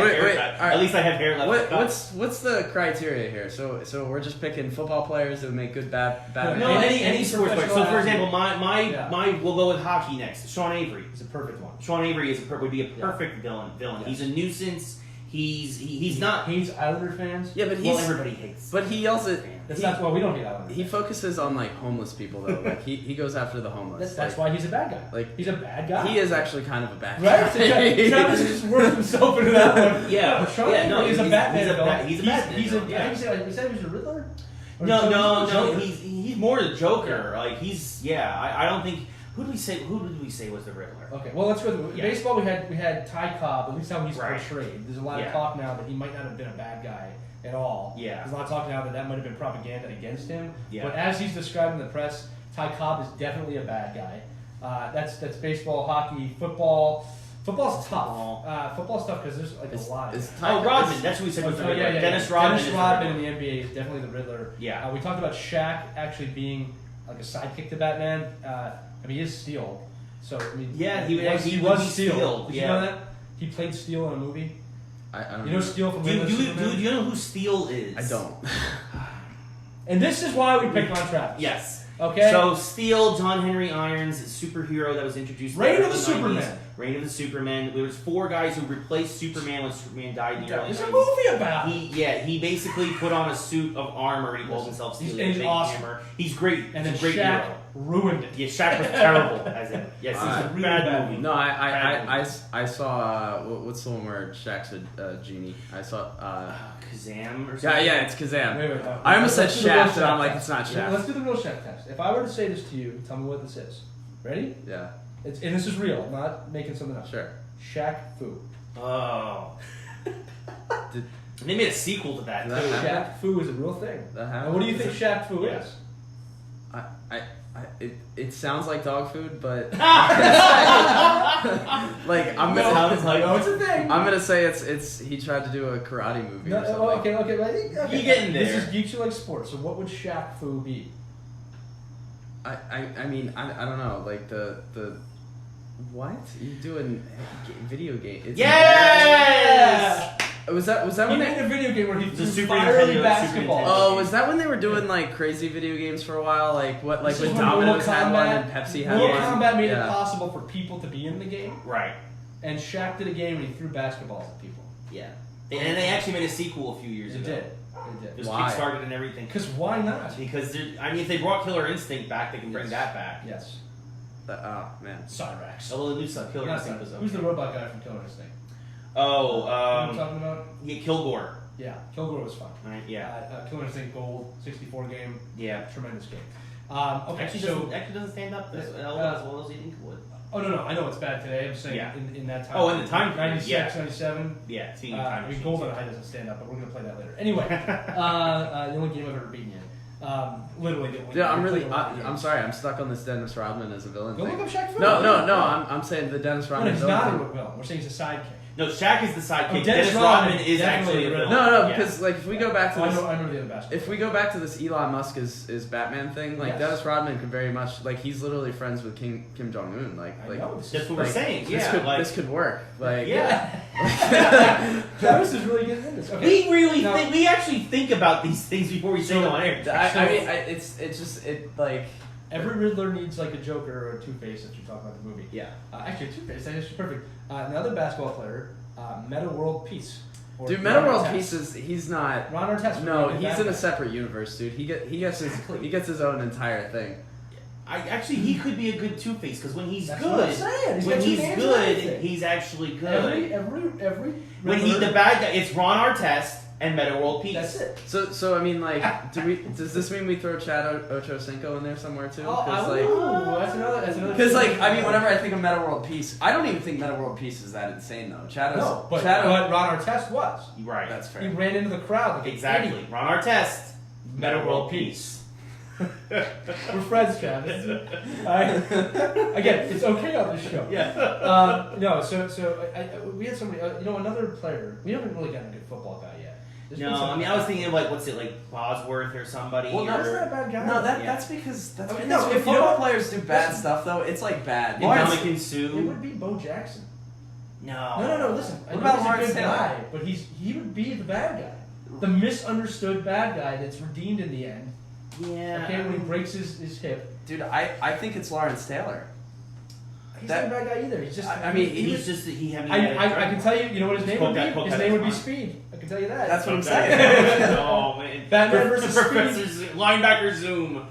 Right. At least I have hair left. What's the criteria here? So we're just picking football players that would make good bad. No, any sports player. So for example, my we'll go with hockey next. Sean Avery is a perfect one. Sean Avery would be a perfect villain. Yes. He's a nuisance. He's not. Hates Islander fans. Yeah, but everybody hates. But he also. That's not why we don't hate Islander. He focuses on like homeless people though. Like he goes after the homeless. That's why he's a bad guy. Like he's a bad guy. He is actually kind of a bad guy. Right? Travis just worked himself into that one. Yeah. Sean Avery is a Batman. He's a Batman. He's a. You said he was a Riddler. No. He's more the Joker. Like I don't think. Who did we say was the Riddler? Okay, well let's go. Baseball, we had Ty Cobb. At least how he's portrayed. There's a lot of talk now that he might not have been a bad guy at all. Yeah. There's a lot of talk now that might have been propaganda against him. Yeah. But as he's described in the press, Ty Cobb is definitely a bad guy. That's baseball, hockey, football. Football's tough. Football's tough because there's like a lot. Rodman. That's what we said was the Riddler. Dennis Rodman. Dennis Rodman in the NBA is definitely the Riddler. Yeah. We talked about Shaq actually being like a sidekick to Batman. I mean, he is Steel. So, I mean, he was Steel. Did you know that? He played Steel in a movie. I don't know. You know Steel from do you know who Steel is? I don't. And this is why we picked on Travis. Yes. Okay. So Steel, John Henry Irons, superhero that was introduced. Reign of the Superman. Reign of the Superman. There was 4 guys who replaced Superman when Superman died in the early 90s. There's a movie about it. He basically put on a suit of armor. He calls himself Steel. He's awesome. Hammer. He's great. And then he's a great Shaq hero. Ruined it. Yeah, Shaq was terrible as in. Yes, it's a really bad movie. No, I saw what's the one where Shaq's a genie? I saw Kazam or something. Yeah, it's Kazam. Wait, I almost said Shaft, and I'm like, it's not Shaft. Let's do the real Shaq test. If I were to say this to you, tell me what this is. Ready? Yeah. And this is real. I'm not making something up. Sure. Shaq Fu. Oh. They made a sequel to that. Shaq Fu is a real thing. And what do you think Shaq Fu is? It sounds like dog food, but like I'm it's a thing. I'm gonna say it's he tried to do a karate movie. No, or something. Okay. You getting there? This is Geeks Who Like Sports. So what would Shaq Fu be? I mean I don't know, like the what you doing video game? It's yes. Was that he when made a video game where he threw Super fiery Nintendo, basketball? Super Oh, was that when they were doing like crazy video games for a while? Like what? Like when Domino's had one and Pepsi had Mortal one. Kombat made it possible for people to be in the game. Right. And Shaq did a game where he threw basketballs at people. Yeah. And they actually made a sequel a few years ago. They did. It was Why? Kickstarted and everything. Because why not? Because if they brought Killer Instinct back, they can bring that back. Yes. Oh man. Cyrax. Although the new stuff, Killer Instinct was okay. Who's the robot guy from Killer Instinct? Oh, what are you talking about? Yeah, Kilgore. Yeah, Kilgore was fun. Right, yeah. Killer Instinct Gold, 64 game. Yeah. Tremendous game. Okay, actually doesn't stand up as well as you think it would. Oh, no, I know it's bad today. I'm saying in that time. Oh, in the time 96, 97. Yeah, I mean, Golden High doesn't stand up, but we're going to play that later. Anyway, the only game I've ever beaten you. Literally the only game. I'm sorry, I'm stuck on this Dennis Rodman as a villain Go thing. look up Shaq Fu. No, I'm saying the Dennis Rodman he's villain not a thing. villain. We're saying he's a sidekick. No, Shaq is the sidekick. Oh, Dennis Rodman is actually a villain. No, because like if we go back to I know the other basketball. if we go back to this Elon Musk is Batman thing, like Dennis Rodman could very much like he's literally friends with Kim Jong Un. I know, that's what we're saying. This could work. Like Travis is really getting into this. Okay. We actually think about these things before we say them on air. I mean, it's just like. Every Riddler needs like a Joker or a Two-Face that you talk about the movie. Yeah. Actually, Two-Face, that is perfect. Another basketball player, Meta World Peace. Dude, Meta World Peace he's not. Ron Artest. No, he's in a separate universe, dude. He gets his own entire thing. He could be a good Two-Face because when he's That's good, what I'm saying. when he's good, he's actually good. Every when he's the bad guy, it's Ron Artest and Meta World Peace. That's it. So I mean, like, does this mean we throw Chad Ochocinco in there somewhere too? That's another. Because like, I mean, whenever I think of Meta World Peace, I don't even think Meta World Peace is that insane though. But Ron Artest was. Right. That's fair. He ran into the crowd like exactly. Ron Artest, Meta World Peace. We're friends, Travis. Again, it's okay on this show. Yeah. No, so we had somebody. Another player. We haven't really gotten a good football guy yet. I was thinking of like what's it like Bosworth or somebody. Well, that's not a bad guy. No, that's because if football players do bad stuff though, it's like bad. Ndamukong Suh. It would be Bo Jackson. No. Listen. What about Lawrence he's a good Taylor? guy, but he would be the bad guy, the misunderstood bad guy that's redeemed in the end. Yeah. Okay, when he breaks his hip. Dude, I think it's Lawrence Taylor. He's not a bad guy either. He's just. I mean, he's just he. I can tell you. You know what his name would be? His name would be Speed. I can tell you that. That's what I'm saying. Oh man. Batman versus Professor Linebacker Zoom. All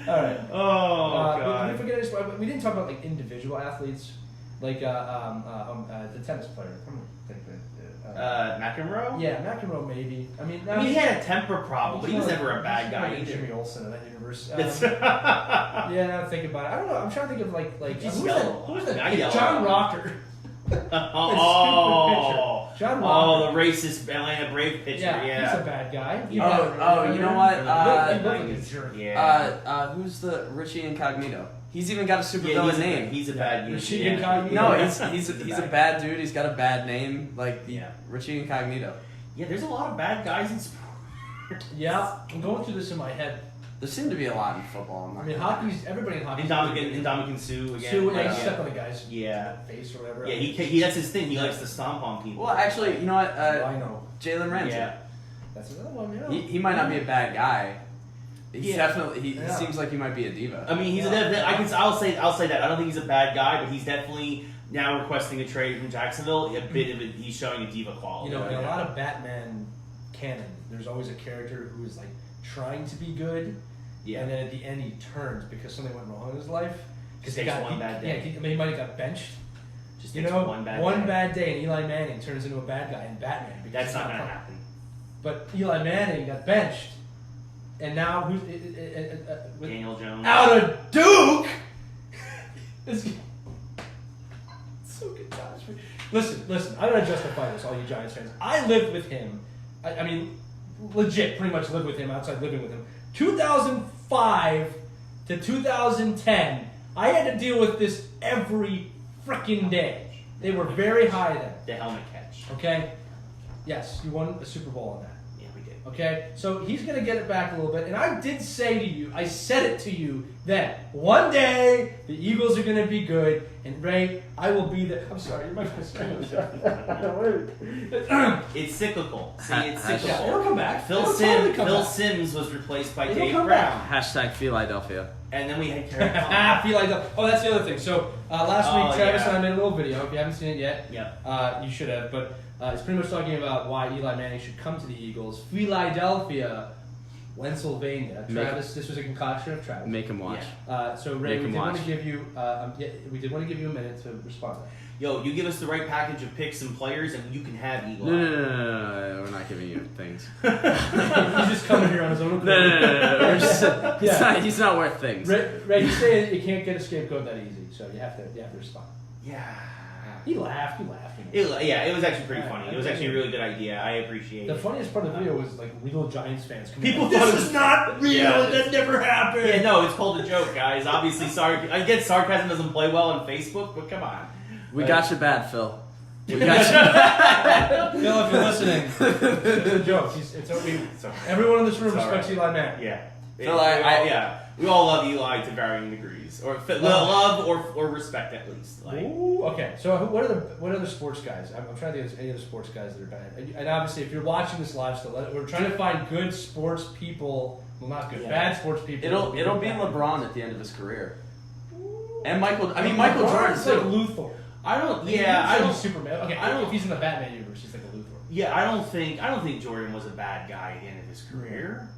right. Oh god. We didn't talk about like individual athletes, like the tennis player. McEnroe? Yeah, McEnroe maybe. I mean, he had a temper problem, but he was never a bad guy like either. Jimmy Olsen in that universe. Yeah, I'm thinking about it. I don't know. I'm trying to think of like who's that? John Rocker. John Rocker. Oh, the racist Atlanta Brave pitcher. Yeah, he's a bad guy. You know what? Who's the Richie Incognito? He's even got a supervillain name. He's a bad dude. Richie Incognito. No, he's a bad dude. He's got a bad name, like Richie Incognito. Yeah, there's a lot of bad guys in sport. Yeah, I'm going through this in my head. There seem to be a lot in football. I mean, hockey's everybody in hockey. Ndamukong Suh again. Step on the guy's face or whatever. Yeah, he that's his thing. He likes to stomp on people. Well, actually, you know what? I know. Jalen Ramsey. Yeah. That's another one. Yeah. He might not be a bad guy. He's definitely. He seems like he might be a diva. I mean, I'll say that. I don't think he's a bad guy, but he's definitely now requesting a trade from Jacksonville. A bit of it. He's showing a diva quality. In a lot of Batman canon, there's always a character who is like trying to be good. Yeah. And then at the end he turns because something went wrong in his life. Because he got one bad day. Yeah, he might have got benched. Just one bad day, and Eli Manning turns into a bad guy in Batman. That's not going to happen. But Eli Manning got benched, and now who's Daniel Jones out of Duke? It's so good times. Listen. I'm gonna justify this, all you Giants fans. I lived with him. I mean, legit, pretty much lived with him outside living with him. 2005 to 2010, I had to deal with this every freaking day. They were very high then. The helmet catch. Okay? Yes, you won a Super Bowl on that. Yeah, we did. Okay? So he's going to get it back a little bit. And I did say to you, I said it to you, that one day the Eagles are going to be good. And Ray, I will be there. I'm sorry, you're my best friend. It's cyclical. See, it's cyclical. It'll come back. Phil Simms was replaced by Dave Brown. Hashtag Philadelphia. And then we had Terry Philadelphia. Oh, that's the other thing. So last week, Travis and I made a little video. If you haven't seen it yet, you should have. But it's pretty much talking about why Eli Manning should come to the Eagles. Philadelphia, Pennsylvania. Travis, this was a concoction of Travis. Make him watch. So Ray, we did want to give you a minute to respond. Yo, you give us the right package of picks and players, and you can have Eli. No, we're not giving you things. He's just coming here on his own. No. He's not worth things. Ray, you say you can't get a scapegoat that easy, so you have to respond. Yeah. He laughed. It was actually pretty funny. It was actually a really good idea. I appreciate it. The funniest part of the video was like real Giants fans. People thought this is not real. That never happened. Yeah, no, it's called a joke, guys. Obviously, sorry. I get sarcasm doesn't play well on Facebook, but come on. We got you bad, Phil. We got you. Phil, if you're listening, it's a joke. Everyone in this room respects Eli Manning. Yeah. Phil, we all love Eli to varying degrees, or love or respect at least. Like, ooh, okay. So what are the sports guys? I'm trying to think of any other sports guys that are bad. And obviously, if you're watching this live still, we're trying to find good sports people. Well, not good, bad sports people. It'll be LeBron at the end of his career. And Michael Jordan Jordan's like Luthor. I don't. He's Superman. Okay, I don't know if he's in the Batman universe. He's like a Luthor. Yeah, I don't think Jordan was a bad guy at the end of his career.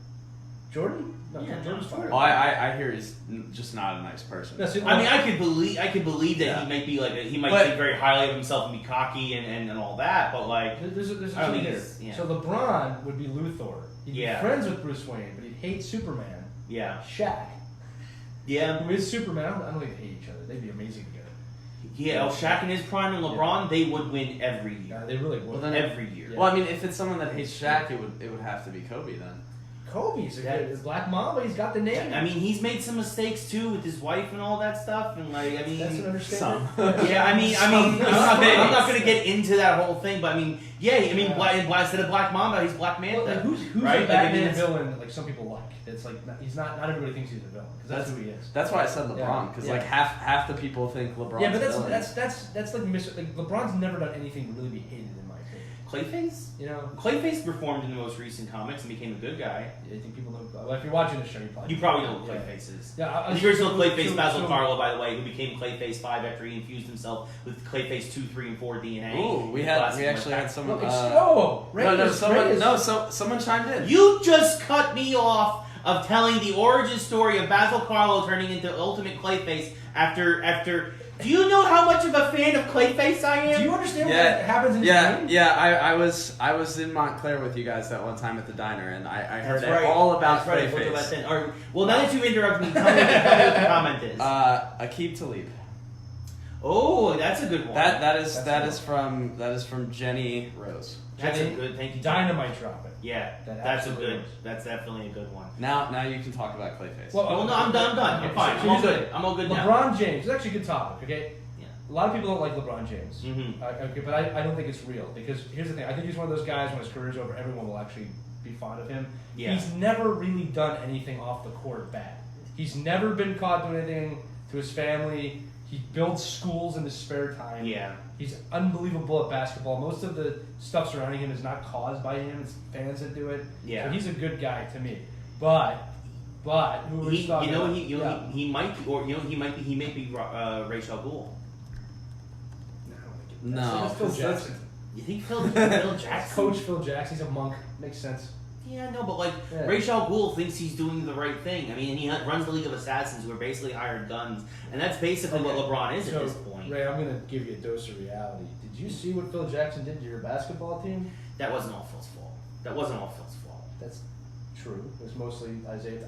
Jordan? No, Yeah, Jordan's fine. Oh, I hear he's just not a nice person. I could believe that he might be like he might think very highly of himself and be cocky and all that, but like there's a I don't thing think here. yeah. So LeBron would be Luthor. He'd be friends with Bruce Wayne, but he'd hate Superman. Yeah. Shaq. Yeah. Who is Superman? I don't think they hate each other. They'd be amazing together. Yeah, Shaq in his prime and LeBron, they would win every year. Yeah, they really would. Well, every year. Well, I mean, if it's someone that hates Shaq, it would have to be Kobe then. Kobe's a Black Mamba. He's got the name. Yeah, I mean, he's made some mistakes too with his wife and all that stuff, and like, I mean, that's an understatement. Yeah, I mean, I'm not gonna get into that whole thing, but I mean, instead of Black Mamba, he's Black Manta. Well, like, who's right? a Batman villain? Like some people like. It's like he's not. Not everybody thinks he's a villain because that's who he is. That's why I said LeBron because like half the people think LeBron's yeah, but that's like LeBron's never done anything to really be hated in my opinion. Clayface? You know, Clayface performed in the most recent comics and became a good guy. I think people know. Well, if you're watching the show, you probably know who Clayface is. Yeah, the original Clayface, Basil Carlo, by the way, who became Clayface 5 after he infused himself with Clayface 2, 3, and 4 DNA. Ooh, we actually had someone. Someone chimed in. You just cut me off of telling the origin story of Basil Carlo turning into Ultimate Clayface after. Do you know how much of a fan of Clayface I am? Do you understand what happens in his game? Yeah, I was in Montclair with you guys that one time at the diner, and I heard all about Clayface. Well, now that you interrupted me, tell me what the comment is. Aqib Talib. Oh, that's a good one. That is from Jenny Rose. That's a good. Thank you. Dynamite drop it. Yeah, that's definitely a good one. Now you can talk about Clayface. Well, no, I'm done. I'm fine. I'm all good. I'm all good now. LeBron James. It's actually a good topic. Okay. Yeah. A lot of people don't like LeBron James. Mm-hmm. Okay, but I don't think it's real because here's the thing. I think he's one of those guys when his career's over, everyone will actually be fond of him. Yeah. He's never really done anything off the court bad. He's never been caught doing anything to his family. He builds schools in his spare time. Yeah. He's unbelievable at basketball. Most of the stuff surrounding him is not caused by him. It's fans that do it. Yeah. So he's a good guy to me. But who are we talking about? He might be Ra's al Ghul. No. That's Phil Jackson. You think Phil Jackson? Coach Phil Jackson. He's a monk. Makes sense. Yeah, no, but like Ra's al Ghul thinks he's doing the right thing. I mean, he runs the League of Assassins, who are basically hired guns, and that's basically what LeBron is at this point. Ray, I'm gonna give you a dose of reality. Did you see what Phil Jackson did to your basketball team? That wasn't all Phil's fault. That's true. It was mostly Isaiah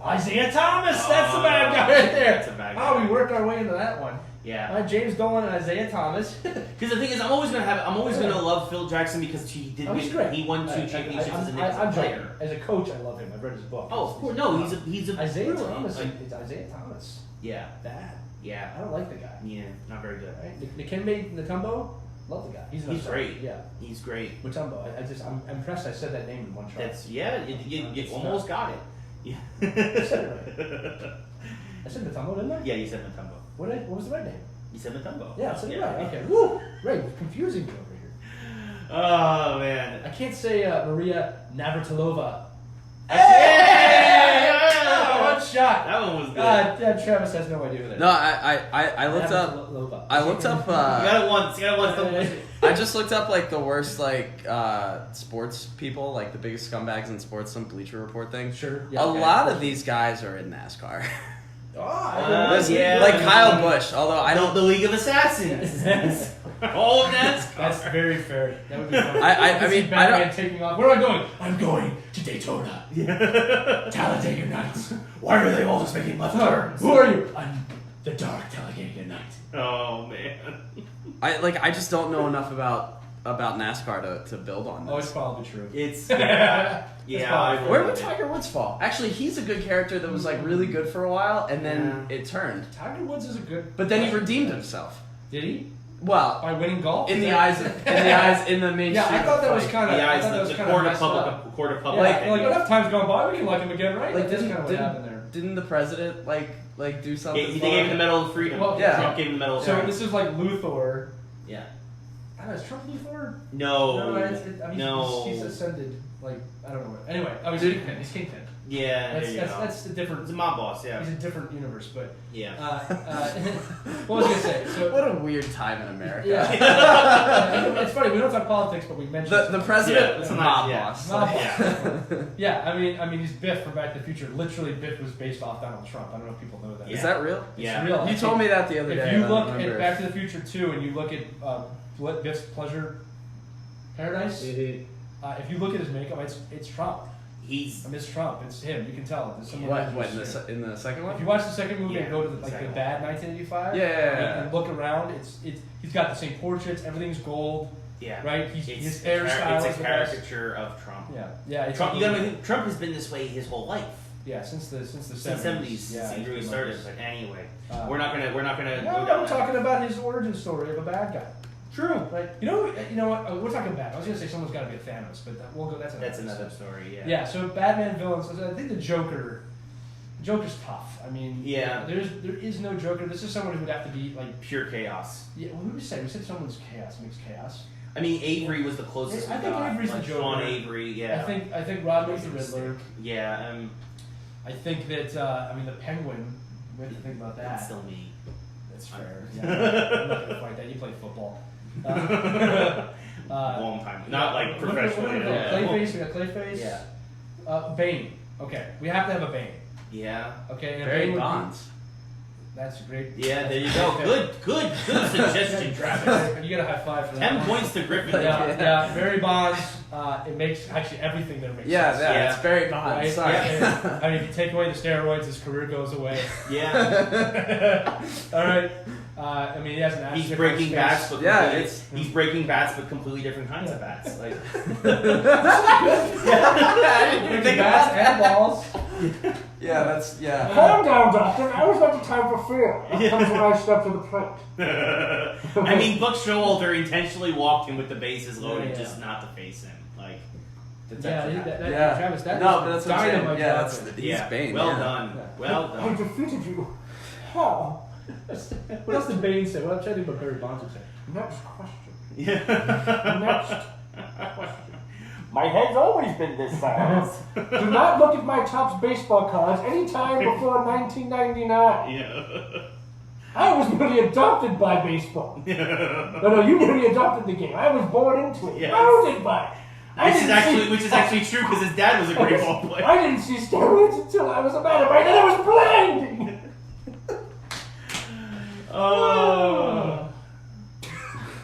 Thomas. That's the bad guy right there. That's a bad guy. We worked our way into that one. Yeah. James Dolan and Isaiah Thomas. Because the thing is, I'm always gonna love Phil Jackson because he won 2 championships as a player. As a coach, I love him. I've read his book. Oh, of course. No, he's a Isaiah Thomas. It's Isaiah Thomas. Yeah. Bad. Yeah. I don't like the guy. Yeah, not very good. Right? Dikembe Mutombo, love the guy. He's great. Yeah. He's great. Mutombo. I'm impressed. I said that name in one shot. You almost got it. Yeah. I said it right. I said Mutombo, didn't I? Yeah, you said Mutombo. What was the right name? You said Mutombo. Yeah, I said it right. Okay. Woo! Right, you're confusing me over here. Oh man. I can't say Maria Navratilova. Hey! One shot. That one was good. Travis has no idea who that is. No, I looked up. I looked up. You got it once. Don't push it. I just looked up like the worst sports people, like the biggest scumbags in sports, some Bleacher Report thing. Sure. Yeah, a lot of these guys are in NASCAR. Like Kyle Busch, although I don't. The League of Assassins. All of NASCAR. That's very fair. That would be fun. I mean, Batman taking off. Where am I going? I'm going to Daytona. Talladega Nights. Why are they all just making left turns? Who are you? I'm the Dark Talladega Night. Oh man. I just don't know enough about NASCAR to build on this. Oh, it's probably true. It's Where would Tiger Woods fall? Actually, he's a good character that was like really good for a while, and then it turned. Tiger Woods is a good. But then he redeemed himself. Did he? Well, by winning golf in the eyes in the mainstream. Yeah, I thought that was kind of. The eyes of the court of public. Like enough time's gone by, we can like him again, right? Like this kind of what happened there. Didn't the president like do something? They gave him the Medal of Freedom. Well, Trump gave him the Medal of Freedom. So this is like Luthor. Yeah. I don't know, is Trump Luthor? No. He's ascended. Like I don't know. Anyway, he's Kingpin. He's Kingpin. Yeah, that's a different. It's a mob boss. Yeah. He's a different universe, but yeah. What was I gonna say? So, what a weird time in America. Yeah. It's funny. We don't talk politics, but we mentioned the president. It's a mob boss. Yeah, I mean, he's Biff from Back to the Future. Literally, Biff was based off Donald Trump. I don't know if people know that. Is that real? It's real. You told me that the other day. If you look at Back to the Future 2 and you look at Biff's Pleasure Paradise, if you look at his makeup, it's Trump. It's Trump. It's him. You can tell. There's someone in the second one? If you watch the second movie and go to the bad 1985, and look around, he's got the same portraits. Everything's gold. Yeah. Right. His hairstyle. It's a caricature of Trump. Yeah. Trump. Trump has been this way his whole life. Yeah, since the 70s. Since he really started. But anyway, we're not gonna. No, I'm talking about his origin story of a bad guy. True. Like you know what? We're talking bad. I was gonna say someone's got to be a Thanos, but we'll go. That's another story. Yeah. Yeah. So Batman villains. I think the Joker's tough. I mean, there is no Joker. This is someone who would have to be like pure chaos. Yeah. What did we say? We said someone's chaos makes chaos. I mean, Avery was the closest. I think Avery's the Joker. Sean Avery. Yeah. I think Robin's the Riddler. Yeah. I think that the Penguin. We have to think about that. That's still me. That's fair. Yeah, I'm not gonna fight that. You play football. Long time. Not like professionally. Clayface. We got Clayface. Yeah. Bane. Okay. We have to have a Bane. Yeah. Okay. And Barry Bonds. That's great. Yeah, there you go. Okay. Good suggestion, Travis. You get a high five for that. 10 points to Griffin. Yeah. Barry Bonds. It makes actually everything there makes sense. Yeah, it's Barry Bonds. Right? Sorry. Yeah. I mean, if you take away the steroids, his career goes away. Yeah. All right. I mean, he has an he's breaking bats, but he's breaking bats, but completely different kinds of bats. Like breaking bats and balls. Calm down, Doctor. I was at the time for fear. That comes when I step to the plate. I mean, Buck Showalter intentionally walked him with the bases loaded just not to face him. Like, Travis, that's dynamite. He's Bane. Well done. Well done. I defeated you. How? What else did Bane say? What I'm trying to think what Barry Bonds would say. Next question. Yeah. Next question. My head's always been this size. Do not look at my Topps baseball cards any time before 1999. Yeah. I was nearly adopted by baseball. No, you nearly adopted the game. I was born into it. Yes. Bounded by it. Which is actually true because his dad was a great ball player. I didn't see steroids until I was about it. By then I was blinding. Oh.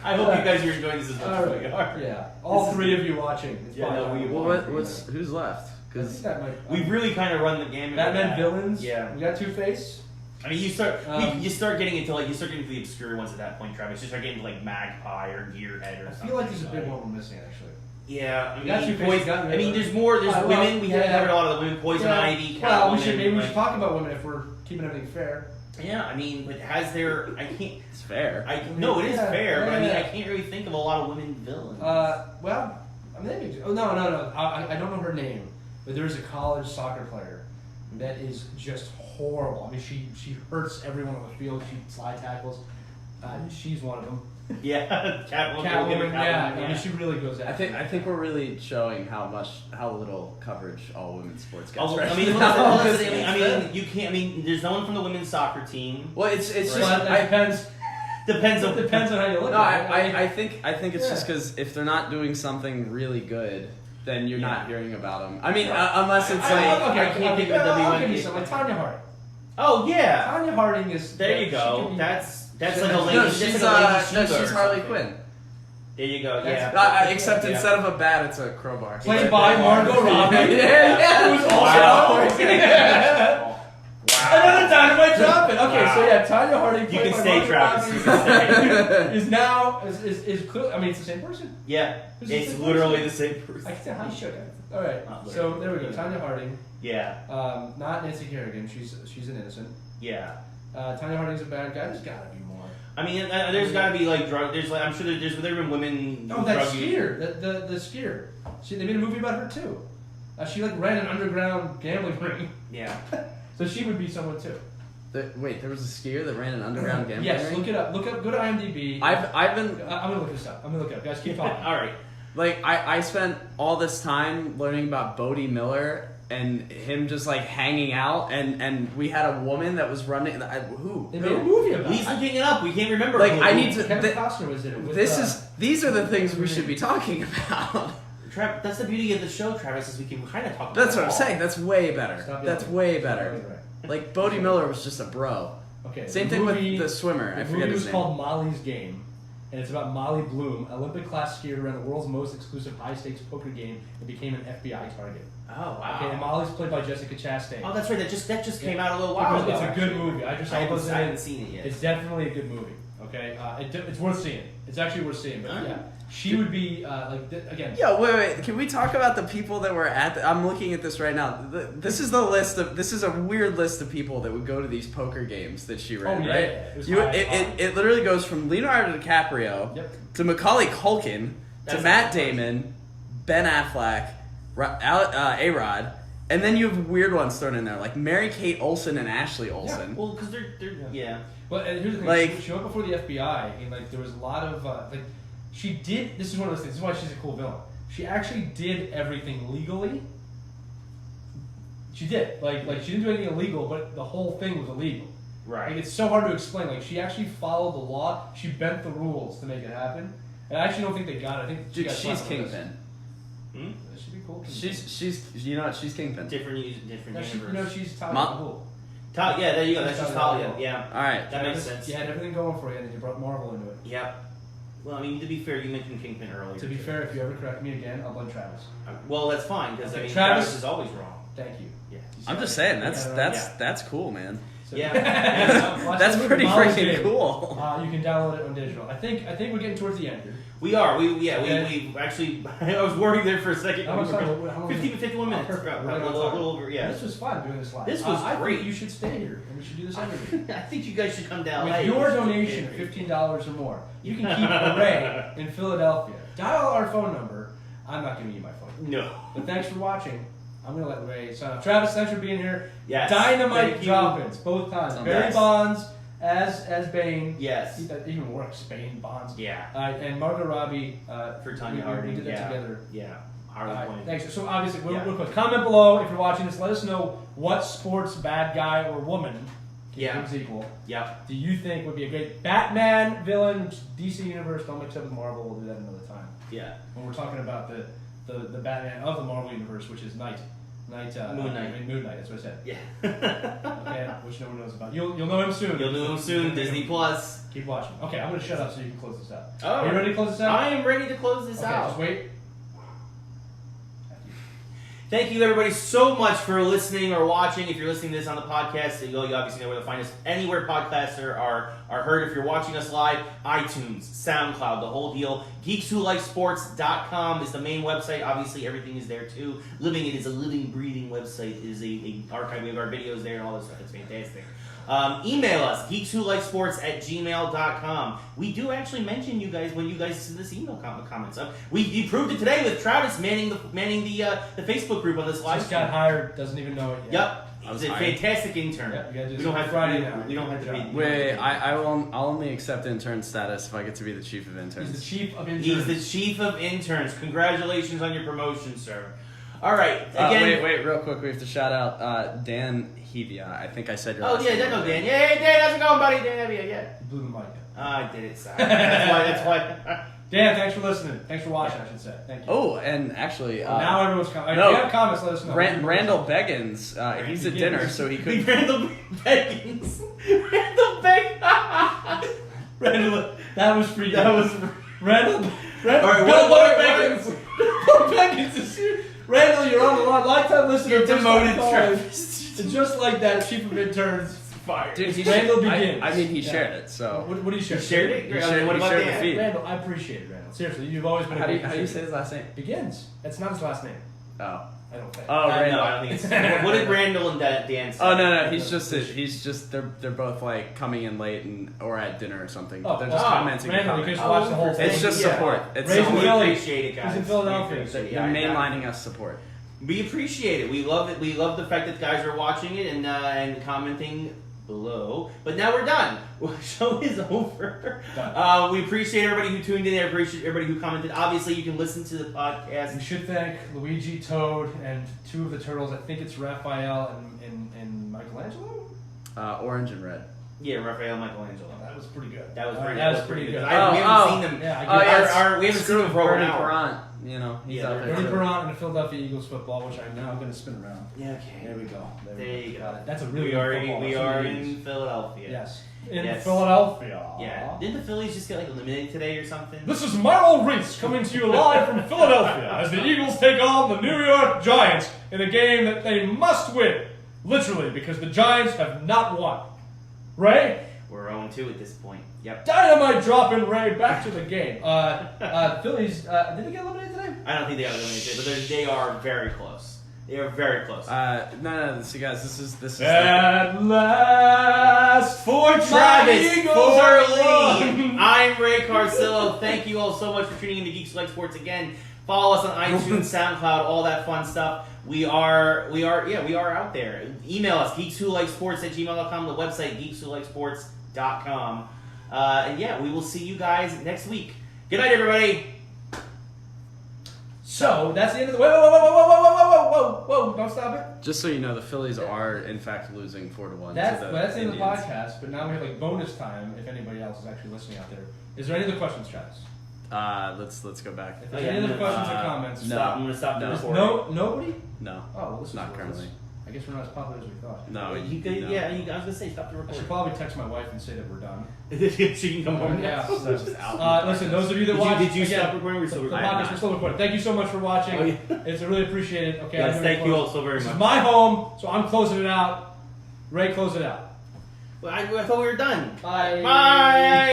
I hope you guys are enjoying this as much as we are. Yeah. All three of you watching. Who's left? Because we've really kind of run the game. Batman villains. Yeah. We got Two-Face. I mean, you start getting into the obscure ones at that point, Travis. You start getting into like Magpie or Gearhead or something. I feel like there's a big one we're missing actually. Yeah, I mean, there's more. There's women. We haven't covered a lot of the women. Poison Ivy, Catwoman. Well, we should talk about women if we're keeping everything fair. Yeah, I mean, but has there? I can't. It's fair. No, it is fair, but I mean, I can't really think of a lot of women villains. Well, I mean, maybe. Oh no. I don't know her name, but there is a college soccer player that is just horrible. I mean, she hurts everyone on the field. She slide tackles. She's one of them. Yeah, Catwoman. Yeah, I mean, she really goes at. I think we're really showing how little coverage all women's sports gets. I mean, you can't. I mean, there's no one from the women's soccer team. Well, it's just depends. Depends on how you look. No, I think it's just because if they're not doing something really good, then you're not hearing about them. I mean, unless it's I can't think of a WNBA. Like Tanya Harding. Oh yeah, Tanya Harding is. There you go. That's like a lady. No, she's Harley Quinn. There you go. Yeah. Except instead of a bat, it's a crowbar. Played by Margot Robbie. Who's also. Another dynamite drop it. Okay, Wow. So yeah, Tanya Harding. You can stay, Travis. You can stay. Is now is clear. I mean, it's the same person. Yeah, it's literally the same person. I can say hi, sugar. All right. So there we go. Tanya Harding. Yeah. Not Nancy Kerrigan. She's an innocent. Yeah. Tanya Harding's a bad guy. There's gotta be more. I mean, there's got to be like drug. There's like I'm sure there's been women. Oh, that skier, the skier. See, they made a movie about her too. She like ran an underground gambling ring. Yeah. So she would be someone too. Wait, there was a skier that ran an underground gambling yes, ring? look it up. Go to IMDb. I've been. I'm gonna look this up. Guys, keep talking. All right. Like I spent all this time learning about Bodie Miller and him just like hanging out, and we had a woman that was running. Who? They made a movie about it. He's looking it up. We can't remember. Like I need to. Kevin Costner was in it. These are the things we should be talking about. That's the beauty of the show, Travis, is we can kind of talk about That's it what I'm all. saying. That's way better. That's way Stop better. yelling, right. Like Bodie Miller was just a bro. Okay. Same thing with the swimmer. I The forget movie his was name. called Molly's Game, and it's about Molly Bloom, Olympic-class skier who ran the world's most exclusive high-stakes poker game and became an FBI target. Oh wow. Okay, and Molly's played by Jessica Chastain. Oh, that's right. That just came out a little while ago. It's a good actually. movie. I haven't seen it yet. It's definitely a good movie. Okay, it's worth seeing. It's actually worth seeing. But yeah, she would be again. Yeah, wait. Can we talk about the people that were at? I'm looking at this right now. This is the list of. This is a weird list of people that would go to these poker games that she ran. Oh, yeah, right? yeah. It literally goes from Leonardo DiCaprio to Macaulay Culkin to Matt Damon, Ben Affleck, A-Rod, and then you have weird ones thrown in there like Mary-Kate Olsen and Ashley Olsen. Well, because they're yeah. But here's the thing: Like- she went before the FBI, and like there was a lot of like she did. This is one of those things. This is why she's a cool villain. She actually did everything legally. She did like she didn't do anything illegal, but the whole thing was illegal. Right. Like it's so hard to explain. Like she actually followed the law. She bent the rules to make it happen. And I actually don't think they got it. I think she Dude, got she's slapped with this. Kingpin. That should be cool. She's you know what? She's Kingpin. Different No, universe. she's Talia Ma- al Ghul. Yeah, there you go. That's just Talia. Yeah. All right. That makes sense. You had everything going for you, and then you brought Marvel into it. Yep. Well, I mean, to be fair, you mentioned Kingpin earlier. To be fair, if you ever correct me again, I'll blame Travis. Well, that's fine because Okay, I mean, Travis- Travis is always wrong. Thank you. Yeah. I'm just saying Yeah. that's cool, man. So, Yeah. watch That's that movie, pretty Molly's freaking Game. cool. You can download it on digital. I think we're getting towards the end here. We are. We Okay. actually. I was worried there for a second. How much time? How long 50 to 51 minutes. perfect. A Right on little time. over. Yeah. This was fun doing this live. This was I great. think you should stay here, and we should do this every week. I think you guys should come down. With your donation of $15 or more, you can keep Ray in Philadelphia. Dial our phone number. I'm not giving you my phone. No. But thanks for watching. I'm going to let Ray sign off. Travis, thanks for being here. Yes. Dynamite Thank you. drop-ins, both times. Yes. Barry Bonds as Bane. Yes. That even works, Bane, Bonds. Yeah. And Margot Robbie. For Tanya we Harding. did that Yeah. together. Yeah. Harley Quinn. Thanks. So obviously, Yeah. real quick, comment below if you're watching this. Let us know what sports bad guy or woman, Yeah. things equal, Yep. do you think would be a great Batman villain, which is DC Universe, don't mix up with Marvel, we'll do that another time. Yeah. When we're talking about the Batman of the Marvel Universe, which is Moon Knight. Moon Knight, that's what I said. Yeah. Okay, which no one knows about. You'll know him soon. You'll know him soon. Disney Plus. Keep watching. Okay, I'm going to shut up so you can close this out. Oh. Are you ready to close this out? I am ready to close this Okay, out. just wait. Thank you, everybody, so much for listening or watching. If you're listening to this on the podcast, you obviously know where to find us. Anywhere podcasts are heard. If you're watching us live, iTunes, SoundCloud, the whole deal. GeeksWhoLikeSports.com is the main website. Obviously, everything is there, too. It is a living, breathing website. It is a archive. We have our videos there and all this stuff. It's fantastic. Email us, geekswhoLikeSports@gmail.com. We do actually mention you guys when you guys send this email comments. We proved it today with Travis manning the Facebook group on this live Just stream. got hired, doesn't even know it yet. Yep, he's a fantastic intern. Yep, you gotta do We don't have Friday to. now. We don't have to. Be, Wait, I'll only accept intern status if I get to be the chief of interns. He's the chief of interns. He's the chief of interns. Congratulations on your promotion, sir. All right, again. Wait, real quick. We have to shout out Dan Hevia. I think I said your Oh last yeah, name. I know Dan. Yeah, Dan, how's it going, buddy? Dan, yeah. Blew the mic. I did it, sorry. That's why. Dan, thanks for listening. Thanks for watching, I should say. Thank you. Oh, and actually, Now everyone's coming. no. If you have comments, let us know. Randall Beggins. He's at dinner, so he could. Randall Beggins. Randall Beggins. Randall, that was for you. That was. Randall. All right, Bill what Beggins. Bill Beggins is here. Randall, you're on the line. Lifetime listener. You're first demoted, time caller. Travis. And just like that, chief of interns. Fired. Dude, he Randall I Begins. mean, he Yeah. shared it. So What do you share? You shared it? He shared- What he about shared the Dan? feed. Randall, I appreciate it, Randall. Seriously, you've always been a how do great you say contributor. his last name? Begins. That's not his last name. Oh, I don't think. Oh, Randall. No, I don't think it's. What did Randall and Dan say? Oh no, he's just they're both like coming in late or at dinner or something. But they're just commenting. Randall, you just watch the whole thing. It's just support. It's Raise we Philly. appreciate it, guys. He's in Philadelphia. They're mainlining us support. We appreciate it. We love it. We love the fact that guys are watching it and commenting below. But now we're done. The show is over. We appreciate everybody who tuned in. I appreciate everybody who commented. Obviously, you can listen to the podcast. We should thank Luigi, Toad, and two of the turtles. I think it's Raphael and Michelangelo? Orange and red. Yeah, Raphael, Michelangelo. That was pretty good. That was pretty good. good. We haven't seen them. Yeah, we haven't seen them for over an hour. Perrant, you know, he's out there. Bernie too. Perrant and the Philadelphia Eagles football, which I'm now going to spin around. Yeah, okay. There we go. There you go. That's a really We good are football. we are in Philadelphia. Yes. Yes. Philadelphia. Yeah. Didn't the Phillies just get like eliminated today or something? This is Marl Reese coming to you live from Philadelphia as the Eagles take on the New York Giants in a game that they must win. Literally, because the Giants have not won. Ray? We're 0-2 at this point. Yep. Dynamite dropping Ray back to the game. Phillies, did they get eliminated today? I don't think they got eliminated, but they are very close. They are very close. No. See, guys, this is. At last, for my Travis, Eagles for are Lee, won. I'm Ray Carcillo. Thank you all so much for tuning in to Geeks Who Like Sports again. Follow us on iTunes, SoundCloud, all that fun stuff. We are out there. Email us, geekswholikesports@gmail.com, the website, geekswholikesports.com. And yeah, we will see you guys next week. Good night, everybody. So, that's the end of the... Whoa, don't stop it. Just so you know, the Phillies are in fact losing 4-1. That's to the the end of the Indians. podcast, but now we have like bonus time if anybody else is actually listening out there. Is there any other questions, Travis? Let's go back. If there's any other questions or comments, no. I'm going to stop the No. recording. Nobody? No, Oh, well, this is not worthless. currently. I guess we're not as popular as we thought. No, You could, no. yeah, I was going to say, stop the I should recording. probably text my wife and say that we're done. She can come home. Yeah. That's just out. Listen, those of you that Did watch, you again, stop recording? We're still the recording. podcast, we're still recording. Thank you so much for watching. Oh, yeah. It's really appreciated. Okay, Yes, I'm thank you close. all so very This much. is my home, so I'm closing it out. Ray, close it out. Well, I thought we were done. Bye. Bye.